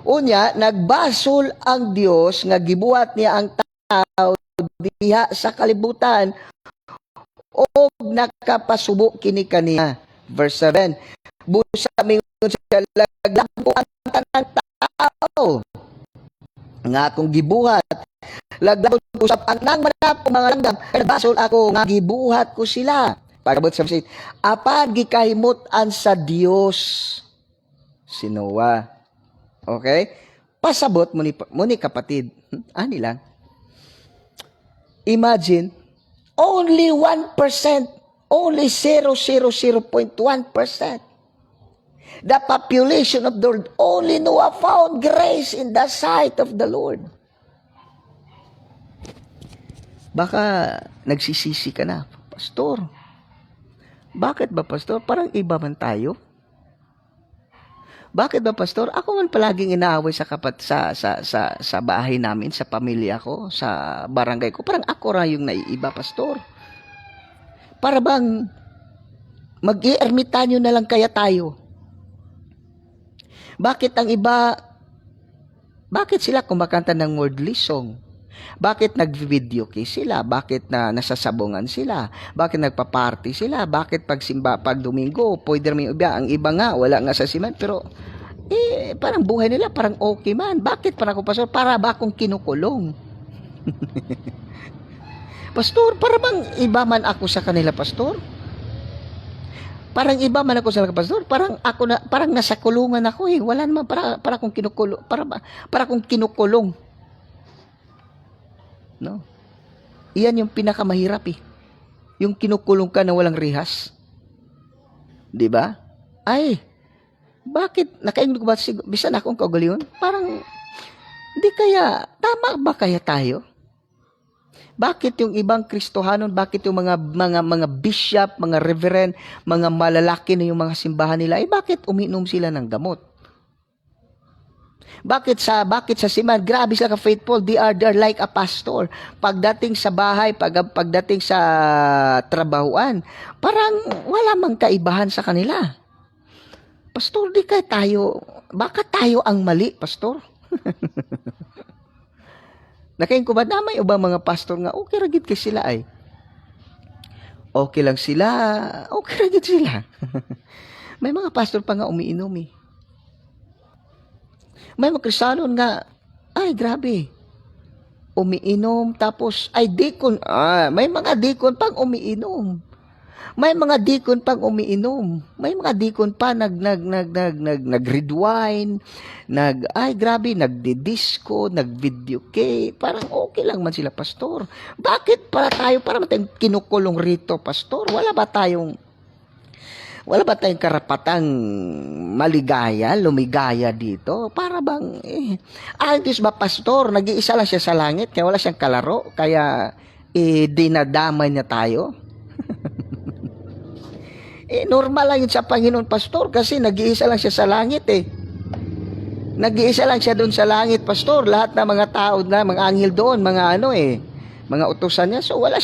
Unya nagbasol ang Dios nga gibuhat niya ang tao diha sa kalibutan o nakapasubo kini kaniya. Verse 7, busa mingon siya laglampo ang tanang tao nga akong gibuhat, laglampo usap ang nang manap mga langgam, basol ako nga gibuhat ko sila. Pagabot sa verse 8, apan gikahimutan sa Dios si Noah. Okay? Pasabot mo ni kapatid. Ani lang. Imagine, only 1%, only 0.1%. The population of the world, only Noah found grace in the sight of the Lord. Baka nagsisisi ka na, Pastor. Bakit ba, Pastor? Parang iba man tayo. Bakit ba, Pastor? Ako man palaging inaaway sa bahay namin, sa pamilya ko, sa barangay ko. Parang ako ra yung naiiba, Pastor. Para bang mag-i-ermitanyo na lang kaya tayo? Bakit ang iba, bakit sila kumakanta ng worldly song? Bakit nag-video kay sila? Bakit nasasabungan sila? Bakit nagpa-party sila? Bakit pag Domingo, pwede rin ang iba nga, wala nga sa siman, pero parang buhay nila, parang okay man. Bakit parang ako, Pastor? Para ba akong kinukulong? Pastor, para bang iba man ako sa kanila, Pastor? Parang iba man ako sa pastor, parang ako na, parang nasa kulungan ako eh. Wala naman para kung kinukulong, para kung kinukulong. No? Iyan yung pinakamahirap eh. Yung kinukulong ka na walang rihas. 'Di ba? Ay, bakit nakaingin ko ba bisan akong kaugalingon? Parang hindi kaya tama ba kaya tayo? Bakit yung ibang Kristohanon, bakit yung mga bishop, mga reverend, mga malalaki na yung mga simbahan nila, bakit uminom sila ng gamot? Bakit sa siman, grabe sila ka-faithful, they're like a pastor. Pagdating sa bahay, pagdating sa trabahuan, parang wala mang kaibahan sa kanila. Pastor, di kaya tayo, baka tayo ang mali, pastor? Nakain ko ba na may ubang mga pastor nga, okay ragid kay sila ay. Okay lang sila, okay ragid sila. May mga pastor pa nga umiinom eh. May mga Kristiyanon nga, ay grabe, umiinom, tapos, ay dikon, may mga dikon pang umiinom. May mga dikon pang umiinom. May mga dikon pa nag-red wine, ay grabe, nagdi-disco, nag-video kay, parang okay lang man sila, pastor. Bakit para tayong kinukulong rito, pastor? Wala ba tayong karapatang maligaya, lumigaya dito? Para bang, Diyos ba, pastor, nag-iisa lang siya sa langit, kaya wala siyang kalaro, kaya dinadamay niya tayo? Normal lang yun sa Panginoon, pastor, kasi nag-iisa lang siya sa langit eh. Nag-iisa lang siya doon sa langit, pastor. Lahat ng mga tao na, mga anghel doon, mga utusan niya. So wala.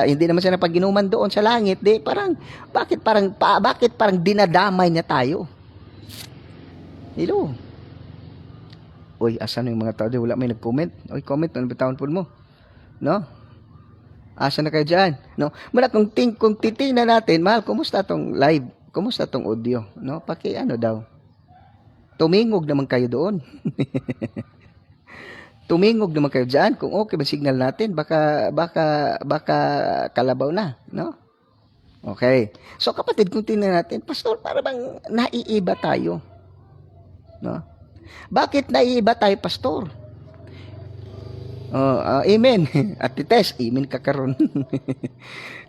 Hindi naman siya napag-inuman doon sa langit. Bakit parang dinadamay niya tayo? Hello. Uy, asan yung mga tao? Wala may nag-comment. Uy, comment, ano bitawan po mo? No? Asa na kayo dyan? No? Muna kung titingnan natin, mahal, kumusta tong live? Kumusta tong audio? No? Daw? Tumingog naman kayo doon. Tumingog naman kayo dyan. Kung okay ba signal natin, baka kalabaw na. No? Okay. So kapatid, kung tingnan natin, pastor, para bang naiiba tayo? No? Bakit naiiba tayo, pastor? Amen. At Tess, amen ka karon.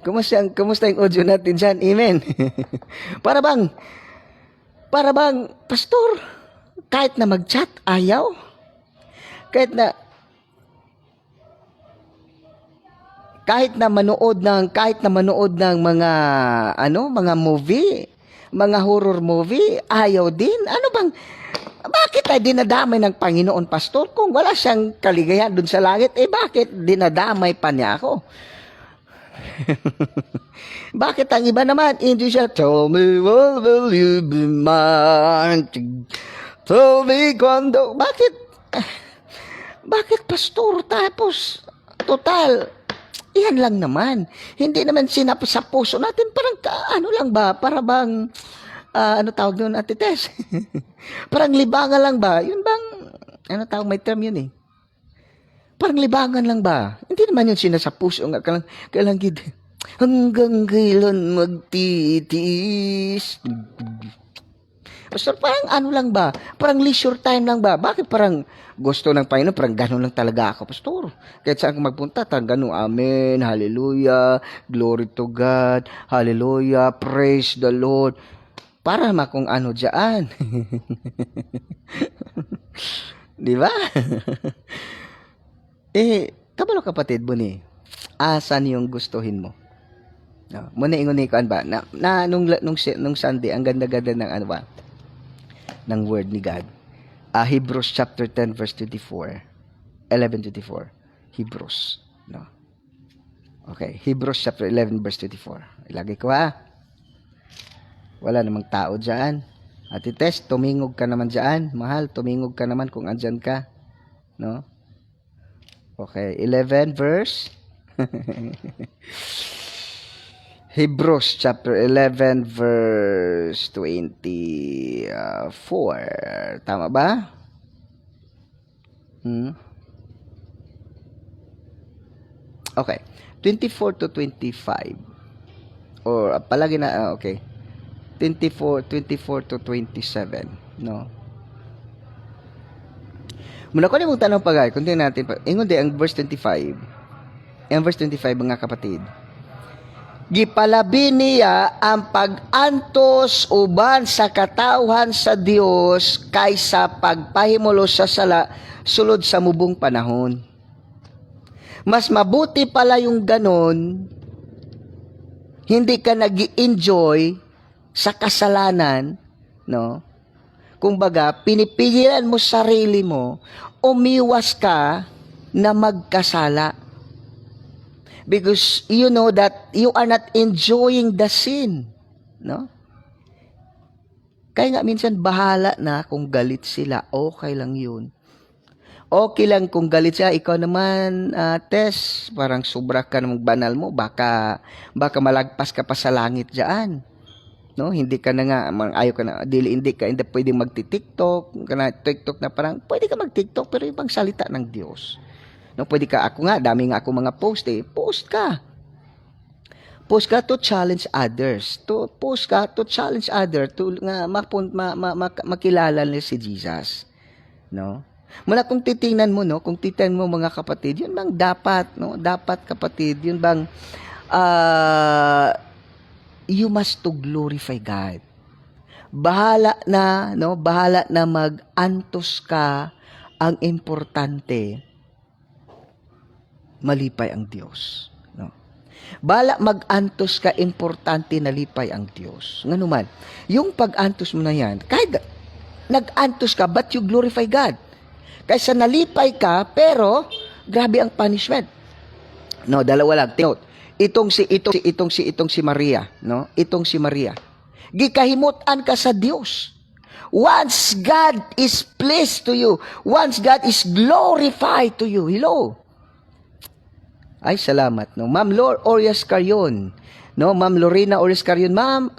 Kumusta yung audio natin dyan? Amen. para bang, pastor, kahit na mag-chat, ayaw. Kahit na manood ng mga movie, mga horror movie, ayaw din. Bakit tayo dinadamay ng Panginoon, pastor? Kung wala siyang kaligayahan dun sa langit, bakit dinadamay pa niya ako? Bakit ang iba naman, hindi siya, tell me what will you be mine? Tell me quando. Bakit, pastor? Tapos, total, yan lang naman. Hindi naman sa puso natin, parang lang ba? Para bang, ano tawag doon, Ate Tess? Parang libangan lang ba? Yun bang, may term yun eh. Parang libangan lang ba? Hindi naman yun sa puso nga, kailang gid. Hanggang kailan magtitiis? Pastor, parang lang ba? Parang leisure time lang ba? Bakit parang gusto ng Panginoon? Parang gano'n lang talaga ako, pastor. Kahit saan ako magpunta, gano'n, amen, hallelujah, glory to God, hallelujah, praise the Lord. Para kung ano dyan. Di ba? Kabalo kapatid mo ni, asan yung gustuhin mo? No, muna ingunikuan ba? Nung Sunday, ang ganda-ganda ng ng word ni God. Hebrews chapter 10 verse 24. 11:24. Hebrews. No? Okay, Hebrews chapter 11 verse 24. Ilagay ko Wala namang tao dyan. Ate Tess, tumingog ka naman dyan. Mahal, tumingog ka naman kung andyan ka. No? Okay, 11 verse. Hebrews chapter 11 verse 24. Tama ba? Okay. 24 to 25. Or palagi na okay. 24 to 27, no? Muna ko mong tanong pagay, kunti natin pa. Ingon di ang verse 25. Ang verse 25 mga kapatid. Gipalabi niya ang pag-antos uban sa katawhan sa Dios kaysa pagpahimulo sa sala sulod sa mubong panahon. Mas mabuti pala yung ganon, hindi ka nag-enjoy sa kasalanan, no? Kumbaga, pinipigilan mo sarili mo, umiwas ka na magkasala. Because you know that you are not enjoying the sin, no? Kaya nga minsan bahala na kung galit sila, okay lang yun. Okay lang kung galit siya, ikaw naman, Tess, parang sobra ka ng banal mo, baka malagpas ka pa sa langit diyan. No, hindi ka na nga, ayaw ka na, hindi pwedeng magti-TikTok, TikTok na parang, pwede ka mag-TikTok, pero ibang salita ng Diyos. No, pwede ka, dami nga ako mga post post ka. Post ka to challenge others. Post ka to challenge others, to nga makilala nila si Jesus. No? Mula kung titingnan mo, no, kung titingnan mo mga kapatid, yun bang dapat, no? Dapat kapatid, yun bang you must to glorify God. Bahala na mag-antos ka, ang importante malipay ang Diyos, no? Bahala mag-antos ka, importante nalipay ang Diyos. Ngano man, yung pag-antos mo na yan, kahit nag-antos ka, but you glorify God. Kaysa nalipay ka, pero grabe ang punishment. No, dalawa lang. Note, itong si Maria, no? Itong si Maria. Gikahimutan ka sa Dios. Once God is pleased to you, once God is glorified to you, hello. Ay, salamat, no? Ma'am Orias Carion, no? Ma'am Lorena Orias Carion, ma'am,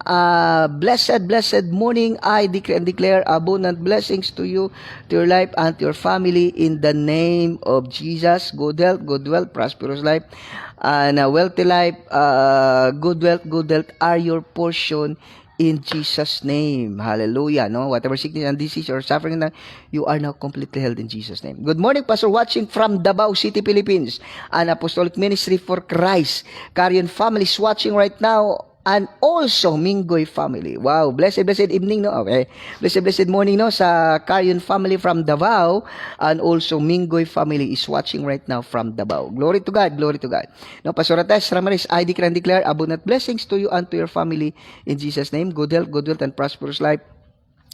blessed morning. I decree and declare abundant blessings to you, to your life, and to your family in the name of Jesus. Good health, good wealth, prosperous life, and a wealthy life, good wealth are your portion in Jesus' name. Hallelujah. No? Whatever sickness and disease or suffering, you are now completely healed in Jesus' name. Good morning, Pastor, watching from Davao City, Philippines. An Apostolic Ministry for Christ. Carion families watching right now. And also, Mingoy family. Wow, blessed evening, no? Okay. Blessed morning, no? Sa Carion family from Davao. And also, Mingoy family is watching right now from Davao. Glory to God, glory to God. No, Pastor Ates Ramaris, I declare and declare abundant blessings to you and to your family in Jesus' name. Good health, and prosperous life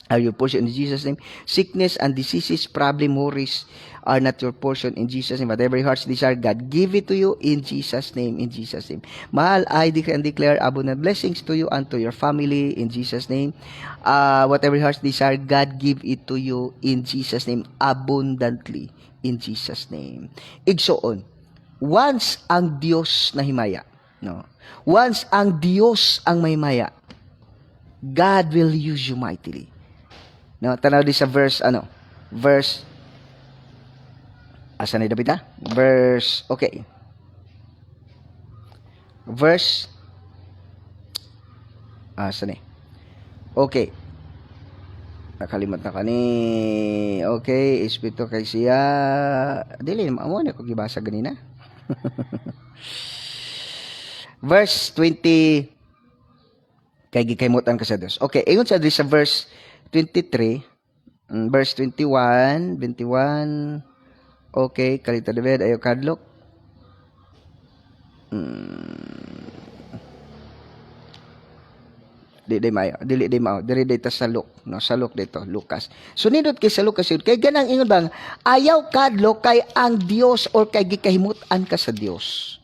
are your portion in Jesus' name. Sickness and diseases, problem, worries are not your portion in Jesus' name. Whatever your heart's desire, God give it to you in Jesus' name. In Jesus' name. Mahal, I declare and declare abundant blessings to you and to your family in Jesus' name. Whatever your heart's desire, God give it to you in Jesus' name abundantly in Jesus' name. Igsoon, once ang Diyos na himaya, no? Once ang Diyos ang may maya, God will use you mightily. No, tanaw di sa verse asa ni David, okay. Verse asa ni? Okay. Nakalimot na kani. Okay, espiritu kay siya. Dili amo na ko gibasa ganina. Verse 20 kay gikaymutan ka sa Dios. Okay, ingon sa verse 23, verse 21. Okay, kalita David, ayo kadlok. Dili mao. Diri dito sa Luke, no? Sa Luke dito, Lucas. So nindot kay sa Lucas yun. Kay ganang ingon bang ayaw kadlok kay ang Dios or kay gikahimutan ka sa Dios.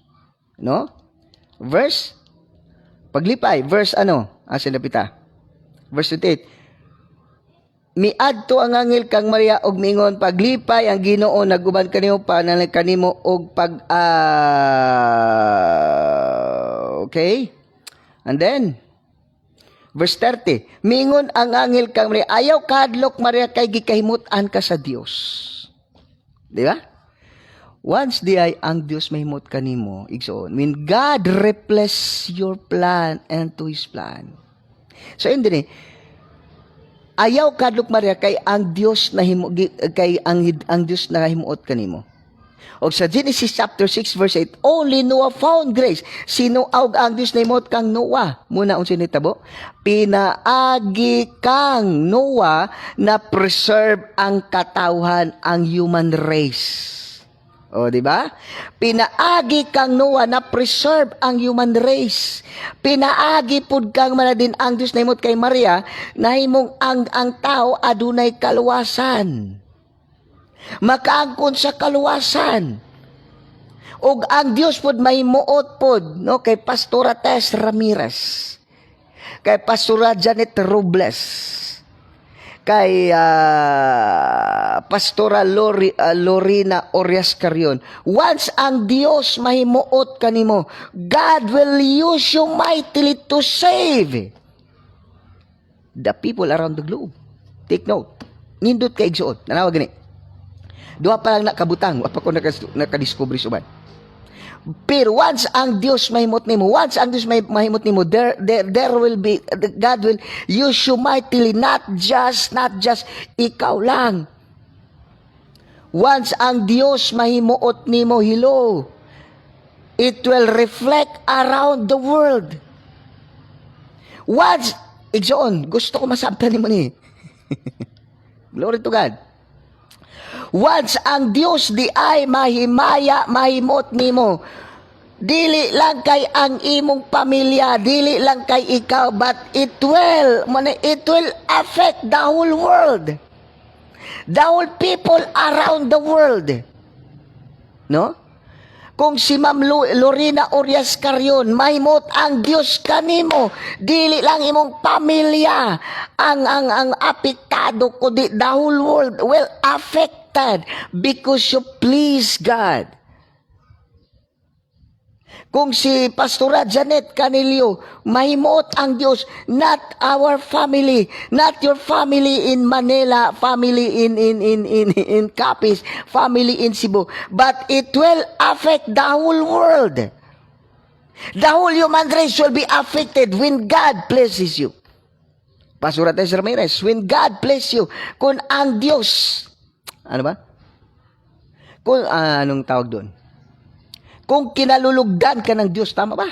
No? Verse paglipay, verse asa lapita? Verse 28. Miadto ang angel kang Maria og mingon paglipay ang Ginoo naguban kanimo panalig kanimo og okay? And then verse 30. Mingon ang angel kang Maria, ayaw kadlok Maria kay gikahimutan ka sa Dios. Di ba? Once di ay ang Dios mahimot kanimo, igsoon. When God replace your plan and to His plan, So yun din ayaw kadlok Maria kay ang Dios na kay ang Dios na himuot kanimo. O sa Genesis chapter 6 verse 8, only Noah found grace. Sino ang Dios na himuot kang Noah? Muna unsa nitabo? Pinaagi kang Noah na preserve ang katawhan, ang human race. O, di ba? Pinaagi kang Noah na preserve ang human race. Pinaagi pud kang manadin ang Dios na himot kay Maria na himong ang tao adunay kaluwasan. Makaangkon sa kaluwasan. Ug ang Dios pud mahimuot pud no kay Pastora Tess Ramirez, kay Pastora Janet Robles, kay Pastora Lorena Orias Carrion. Once ang Dios mahimuot kanimo, God will use you mightily to save the people around the globe. Take note. Nindot kay igsuot. Nanawa gani. Duha pa lang nakabutang, wa pa ko nakadiscover suban. Pero once ang Dios mahimot nimo, once ang Dios mahimot nimo, there will be, God will use you mightily, not just ikaw lang. Once ang Dios mahimuot nimo, hello, it will reflect around the world. Once, igsoon, gusto ko masabtan nimo ni. Glory to God. Once ang Dios di ay mahimaya, mahimot nimo, dili lang kay ang imong pamilya, dili lang kay ikaw, but it will affect the whole world. The whole people around the world. No? Kung si Ma'am Lorena Orias Carrion, mahimot ang Dios kanimo, dili lang imong pamilya ang apektado kundi the whole world will affected because you please God. Kung si Pastora Janet Canilio, mahimot ang Dios, not our family, not your family in Manila, family in Capiz, family in Cebu, but it will affect the whole world. The whole human race will be affected when God blesses you. Pastora Tess Ramirez, when God bless you, kung ang Diyos, ano ba? Kung, anong tawag doon? Kung kinalulugdan ka ng Diyos, tama ba?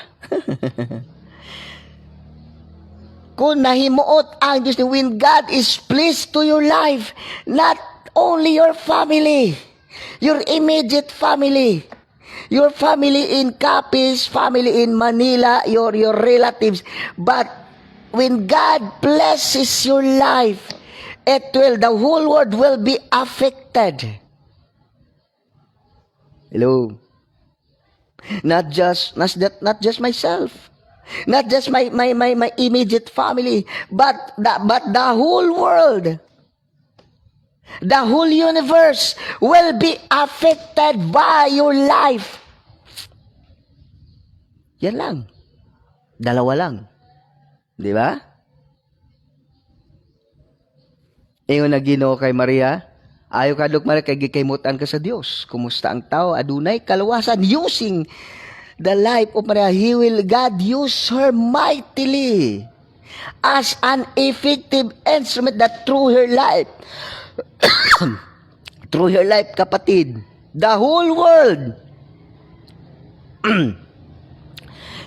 Kung nahimuot ang Diyos, when God is pleased to your life, not only your family, your immediate family, your family in Capiz, family in Manila, your relatives, but when God blesses your life, the whole world will be affected. Hello? Not just myself, not just my immediate family, but the whole world, the whole universe will be affected by your life. Yan lang. Dalawa lang. Di ba? Ingon na Ginoo kay Maria, ayo kadlok Maria kay gikaymutan ka sa Dios. Kumusta ang tao adunay kaluwasan using the life of Maria. God use her mightily as an effective instrument that through her life, kapatid, the whole world,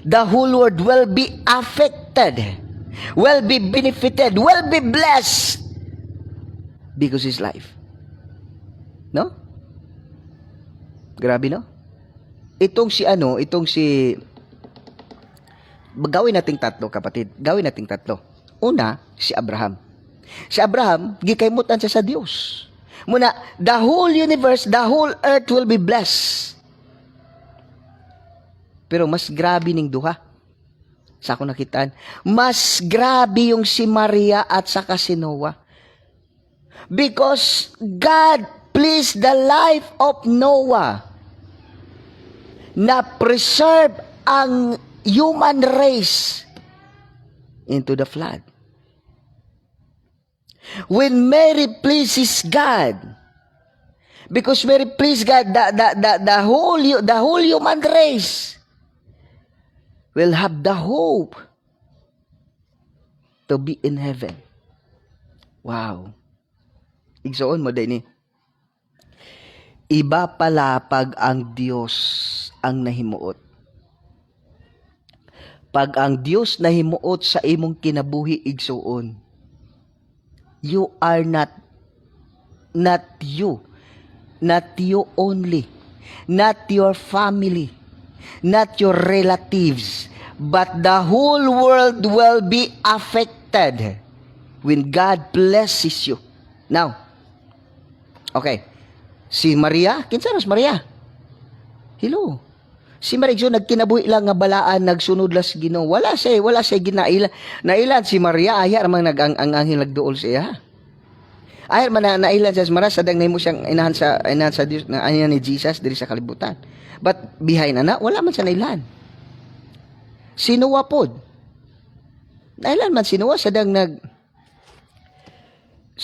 the whole world will be affected, will be benefited, will be blessed because his life. No? Grabe, no? Itong si gawin nating tatlo, kapatid. Gawin nating tatlo. Una, si Abraham. Si Abraham, gikaymutan siya sa Dios. Muna, the whole universe, the whole earth will be blessed. Pero mas grabe ning duha. Sa ako nakitaan, mas grabe yung si Maria at saka si Noah. Because God please the life of Noah na preserve ang human race into the flood. When Mary pleases God, because Mary pleased God, the whole human race will have the hope to be in heaven. Wow. Igsoon mo din ni. Iba pala pag ang Dios ang nahimuot. Pag ang Dios nahimuot sa imong kinabuhi, igsoon, you are not you. Not you only. Not your family. Not your relatives. But the whole world will be affected when God blesses you. Now, okay. Si Maria, kinsa ras Maria? Hello. Si Maria nagkinabuhi lang nga balaan, nagsunod las Ginoo. Wala say ginailan. Nailan si Maria aya man ang anghel nagduol siya. Ay man nailan sa Maria sadang nahimo siyang inahan sa Dios na ani ni Jesus diri sa kalibutan. But behind ana wala man sa nailan. Si Noah pod. Nailan man si Noah sadang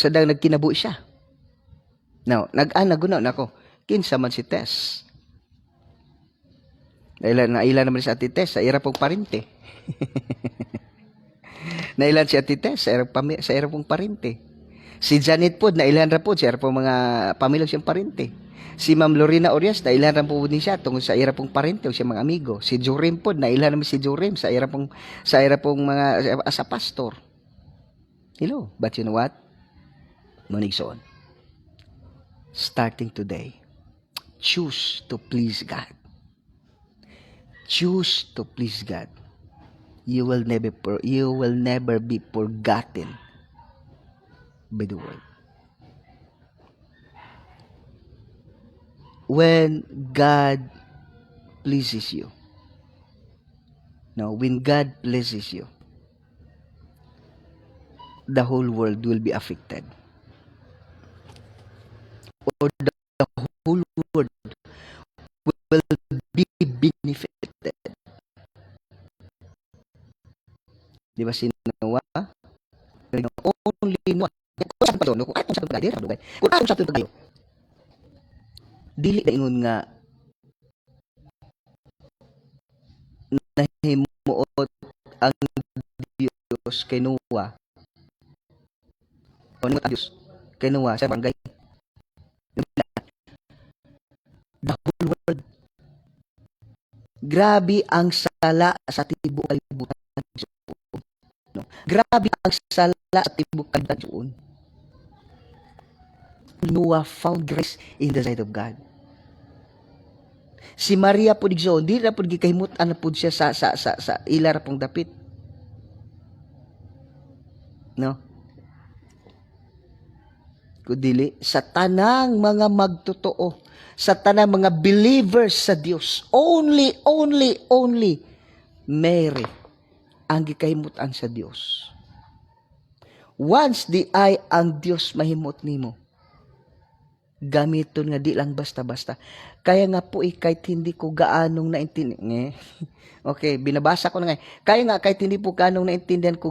nagkinabuhi siya. Now, nag-anagunaw nako. Kinsa man si Tess? Nailan naman si Ate Tess sa ira pong parente. Nailan si Ate Tess sa ira pong parente. Si Janet pod nailan ra pod sa ira pong mga pamilya siyang parente. Si Ma'am Lorena Orias nailan ra pod ni siya tungod sa ira pong parente o siya mga amigo. Si Jorim pod nailan naman si Jorim sa ira pong mga sa pastor. Hello, but you know what? Manigsoon. Starting today, choose to please God. Choose to please God. You will never be forgotten by the world. When God pleases you. Now, when God blesses you, the whole world will be affected. Or the whole world will be benefited. Di ba si Noah? Only Noah. Kung sa pagkayo, dili na ingon nga nahimuot ang Diyos kay Noah. O nahimuot ang Diyos kay Noah sa barangay. The whole world. Grabe ang sala sa tibuok kalibutan. No? Grabe ang sala sa tibuok kalibutan. Noah found grace in the sight of God. Si Maria po digso, di na po gikahimutan na po siya sa ilar pong dapit. No? Kudili sa tanang mga magtotoo, sa tanang mga believers sa Dios, only Mary ang gikahimutan sa Dios. Once di ay ang Dios mahimot nimo, gamiton nga di lang basta-basta. Kaya nga po kahit hindi ko gaanong naintindihan. Okay, binabasa ko na nga. Kaya nga kahit hindi po gaanong naintindihan ko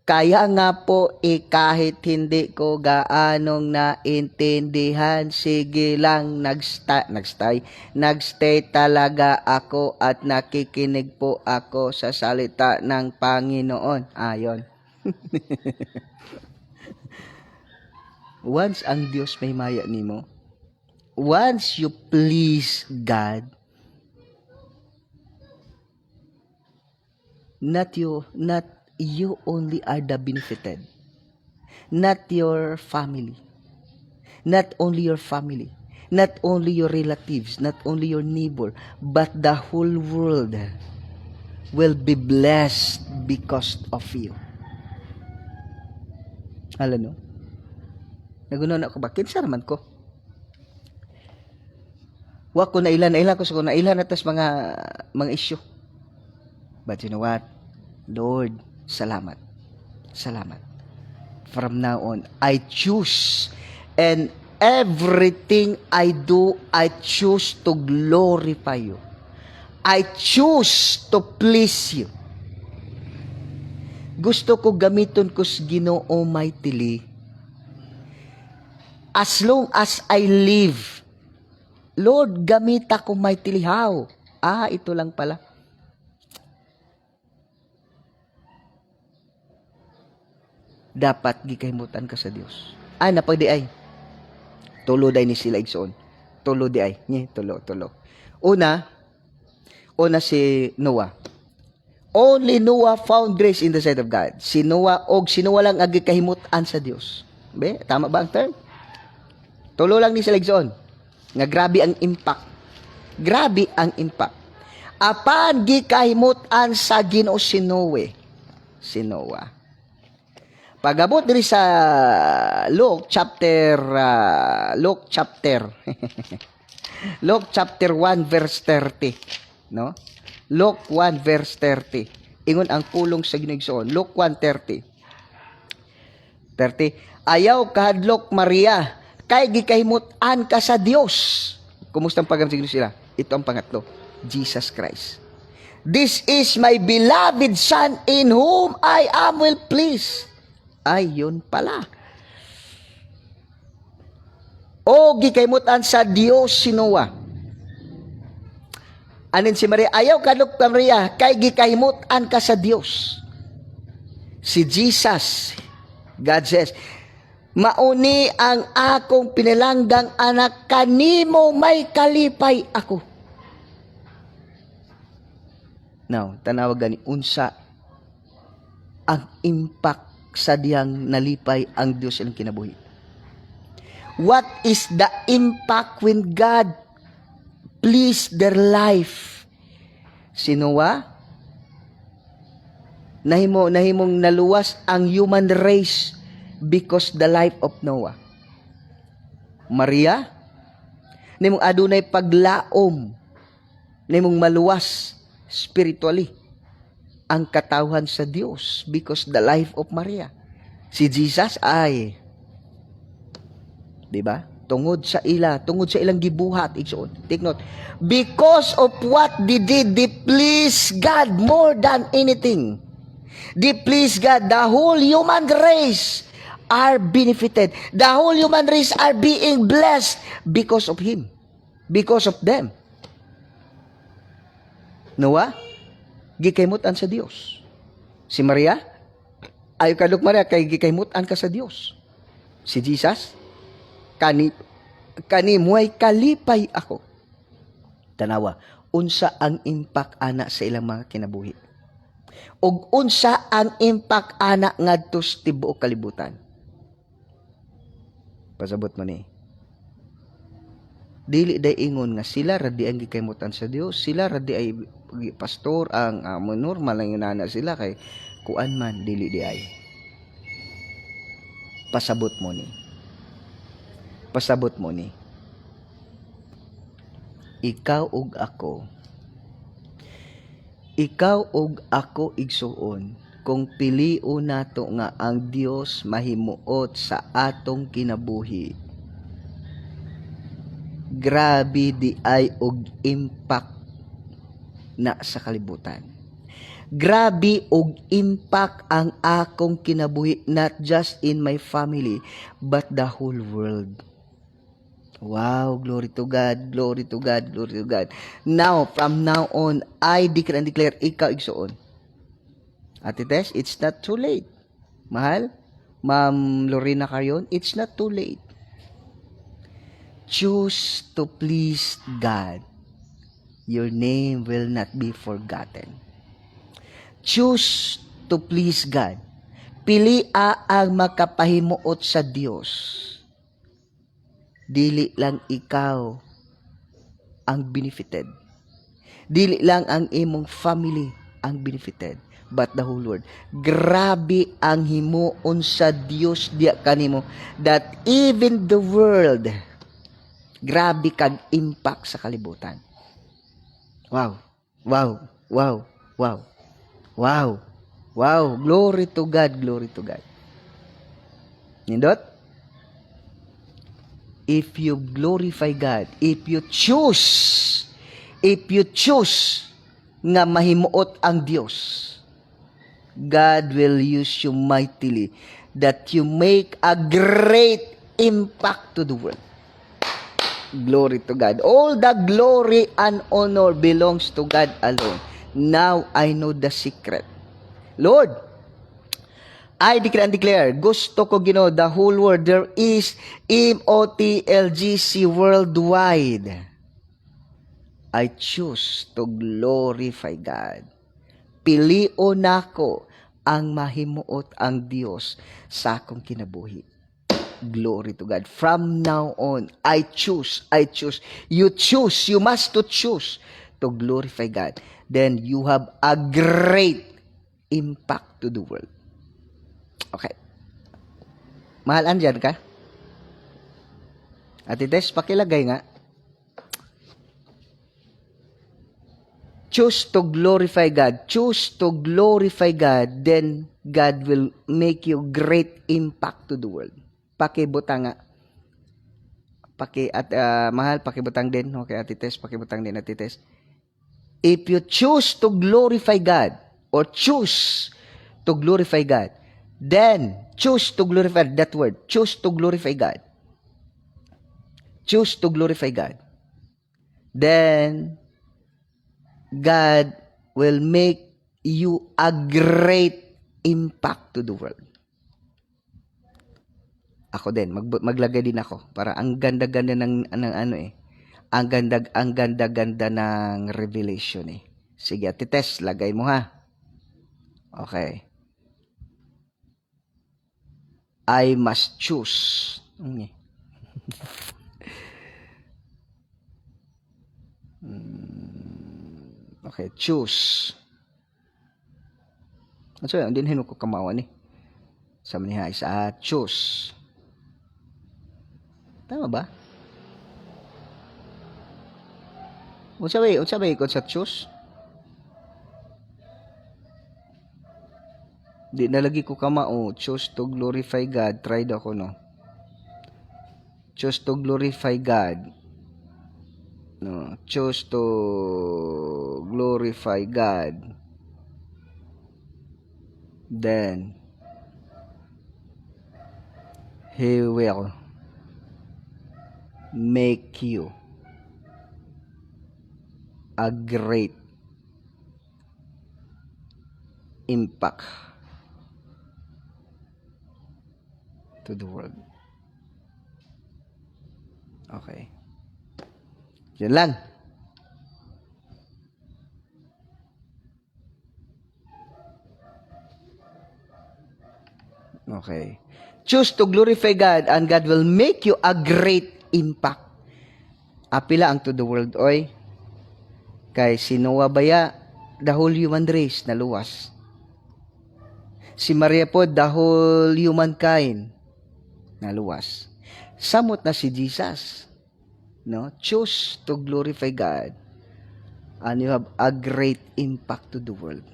kaya nga po kahit hindi ko gaanong naintindihan, sige lang nagstay talaga ako at nakikinig po ako sa salita ng Panginoon. Ayon. Once ang Diyos may maya nimo, once you please God, not you only are the benefited. Not your family. Not only your family. Not only your relatives. Not only your neighbor. But the whole world will be blessed because of you. Alam no? Nagunaw na ako ba? Kinsa naman ko? Wa ko nailan ko sa nailan atas mga issue. But you know what? Lord, salamat. Salamat. From now on, I choose, and everything I do, I choose to glorify you. I choose to please you. Gusto ko gamiton ko sa Ginoo mightily. As long as I live, Lord, gamita ko mightily. How? Ito lang pala. dapat gikahimutan ka sa Dios. Na pwede ay tulo day ni sila igsoon. Tulo di ay, tulo. Una si Noah. Only Noah found grace in the sight of God. Si Noah lang ang gikahimutan sa Dios. Be, tama ba ang term? Tulo lang ni sila igsoon. Nga grabe ang impact. Grabe ang impact. Apan gikahimutan sa Ginoo si Noah. Pagabot diri sa Luke chapter Luke chapter 1 verse 30, no? Luke 1 verse 30. Ingon ang pulong sa Ginoo. Luke 1:30. Ayaw kahadlok Maria, kay gikahimutan ka sa Dios. Kumusta ang pagamsig sila? Ito ang pangatlo, Jesus Christ. This is my beloved Son in whom I am well pleased. Ay, yun pala. O gikahimutan sa Dios si Noah. Anin si Maria, ayaw kadlok ka Maria, kay gikahimutan ka sa Dios. Si Jesus, God says, mauni ang akong pinalanggang anak, kanimo may kalipay ako. Now, tanawag gani, unsa ang impact sa diyang nalipay ang Diyos ilang kinabuhi. What is the impact when God pleased their life? Si Noah, nahimong naluwas ang human race because the life of Noah. Maria, nahimong adunay paglaom, nahimong maluwas spiritually ang katawhan sa Dios because the life of Maria. Si Jesus ay, di ba? Tungod sa ilang gibuhat, igsoon. Take note. Because of what they did, they please God more than anything. They please God. The whole human race are benefited. The whole human race are being blessed because of Him. Because of them. Noah, gikahimutan sa Dios. Si Maria, ayaw kadlok Maria, kay gikahimutan ka sa Dios. Si Jesus, kani mo'y kalipay ako. Tanawa, unsa ang impact ana sa ilang mga kinabuhi. Ug unsa ang impact ana ngadto sa tibuok kalibutan. Pasabot mo ni. Dili day ingon nga sila radi ang gikahimutan sa Dios, sila radi ay pastor ang normal lang inana sila kay kuan man dili di ay. Pasabot mo ni. Ikaw ug ako igsuon kung piliu nato nga ang Dios mahimuot sa atong kinabuhi. Grabe di ay og impact na sa kalibutan. Grabe og impact ang akong kinabuhi, not just in my family but the whole world. Wow, glory to God, glory to God, glory to God. Now, from now on, I declare and declare, ikaw igsuon. Ate Tess, it's not too late. Mahal, Ma'am Lorena Carion, it's not too late. Choose to please God. Your name will not be forgotten. Choose to please God. Pilia ang makapahimuot sa Dios. Dili lang ikaw ang benefited. Dili lang ang imong family ang benefited, but the whole world. Grabe ang himuon sa Dios diya kanimo that even the world, grabe kag impact sa kalibutan. Wow. Wow. Wow. Wow. Wow. Wow. Glory to God. Glory to God. Nindot? If you glorify God, if you choose nga mahimuot ang Dios, God will use you mightily that you make a great impact to the world. Glory to God. All the glory and honor belongs to God alone. Now I know the secret. Lord, I decree and declare, gusto ko Ginoo, the whole world, there is MOTLGC worldwide. I choose to glorify God. Pilion nako ang mahimuot ang Dios sa akong kinabuhi. Glory to God. From now on, I choose. You choose. You must to choose to glorify God. Then you have a great impact to the world. Okay. Mahal, andyan ka? Ate Tess, pakilagay nga. Choose to glorify God. Choose to glorify God. Then God will make you great impact to the world. Pakibutang nga. Mahal, pakibutang din. Okay, Ate Tess, pakibutang din, Ate Tess. If you choose to glorify God, or choose to glorify God, then choose to glorify that word. Choose to glorify God. Choose to glorify God. Then God will make you a great impact to the world. Ako din, maglagay din ako para ang ganda-ganda ng ano ang ganda-ganda ng revelation eh. Sige, Ate Tess, lagay mo ha. Okay. I must choose. Okay, choose. So, hindi na ko kamawan eh. Sa manihay sa choose. Tama ba? Unsa ba ikot sa choose? Di nalagi ko kamao. Choose to glorify God. Try daw ko, no? Choose to glorify God. No, choose to glorify God. Then He will make you a great impact to the world. Okay. Yan lang. Okay. Choose to glorify God and God will make you a great impact. Apila ang to the world, oy. Kay si Noah baya, the whole human race na luwas. Si Maria po, the whole humankind na luwas. Samot na si Jesus. No? Choose to glorify God and you have a great impact to the world.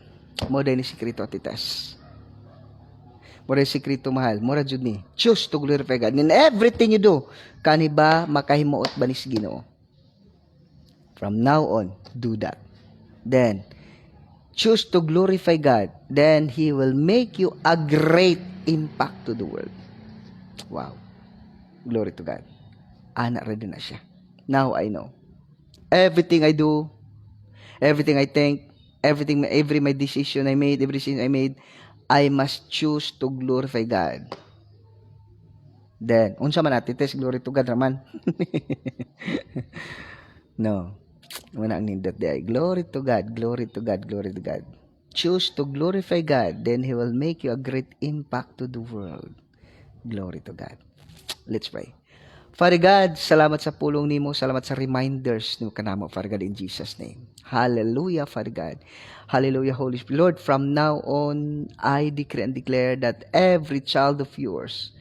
Mo din ni sikreto, Ate Tess. Mo din sikreto, mahal. Mo ra jud ni. Choose to glorify God. In everything you do, kani ba makahimuot ba ni Ginoo? From now on, do that. Then, choose to glorify God. Then, He will make you a great impact to the world. Wow. Glory to God. Ana ready na siya. Now I know. Everything I do, everything I think, every my decision I made, I must choose to glorify God. Then, unsa man natin, test glory to God raman. No. Wala ang nindot day. Glory to God, glory to God, glory to God. Choose to glorify God, then He will make you a great impact to the world. Glory to God. Let's pray. Father God, salamat sa pulong nimo, salamat sa reminders nimo kanamo, Father God, in Jesus' name. Hallelujah, Father God. Hallelujah, Holy Spirit. Lord, from now on, I decree and declare that every child of yours,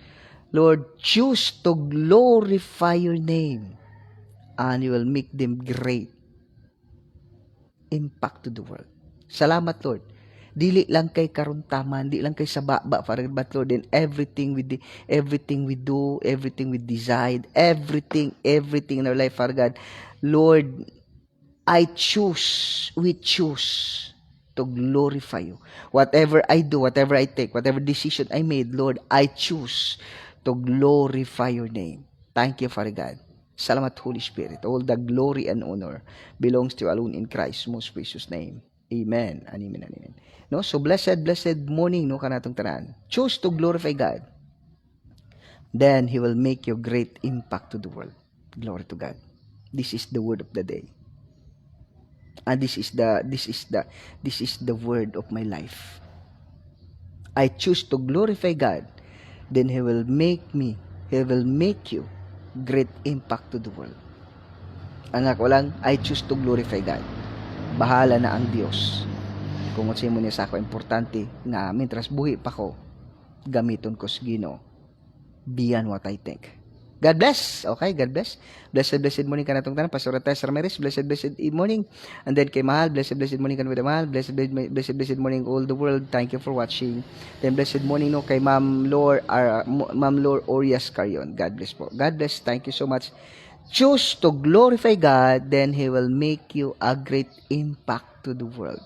Lord, choose to glorify your name, and you will make them great impact to the world. Salamat, Lord. Dili lang kay karuntaman, di lang kay sababa, Father God, but Lord, in everything we do, everything we decide, everything in our life, Father God, Lord, we choose to glorify you. Whatever I do, whatever I take, whatever decision I made, Lord, I choose to glorify your name. Thank you, Father God. Salamat, Holy Spirit. All the glory and honor belongs to you alone in Christ's most precious name. Amen. Amen. Amen. No, so blessed morning no kanatong tanan. Choose to glorify God. Then He will make you great impact to the world. Glory to God. This is the word of the day. And this is the word of my life. I choose to glorify God. Then He will make you great impact to the world. Anak ko lang, I choose to glorify God. Bahala na ang Diyos. Kung mo niya sa ako, importante nga, mientras buhi pa ko, gamiton ko sa Ginoo beyond what I think. God bless. Okay, God bless. Blessed morning ka natong tanan. Pastor Tess Ramirez, blessed morning. And then kay Mahal, blessed morning ka with Mahal. Blessed morning all the world. Thank you for watching. Then blessed morning no kay Ma'am Lore Orias Carion. God bless po. God bless. Thank you so much. Choose to glorify God, then He will make you a great impact to the world.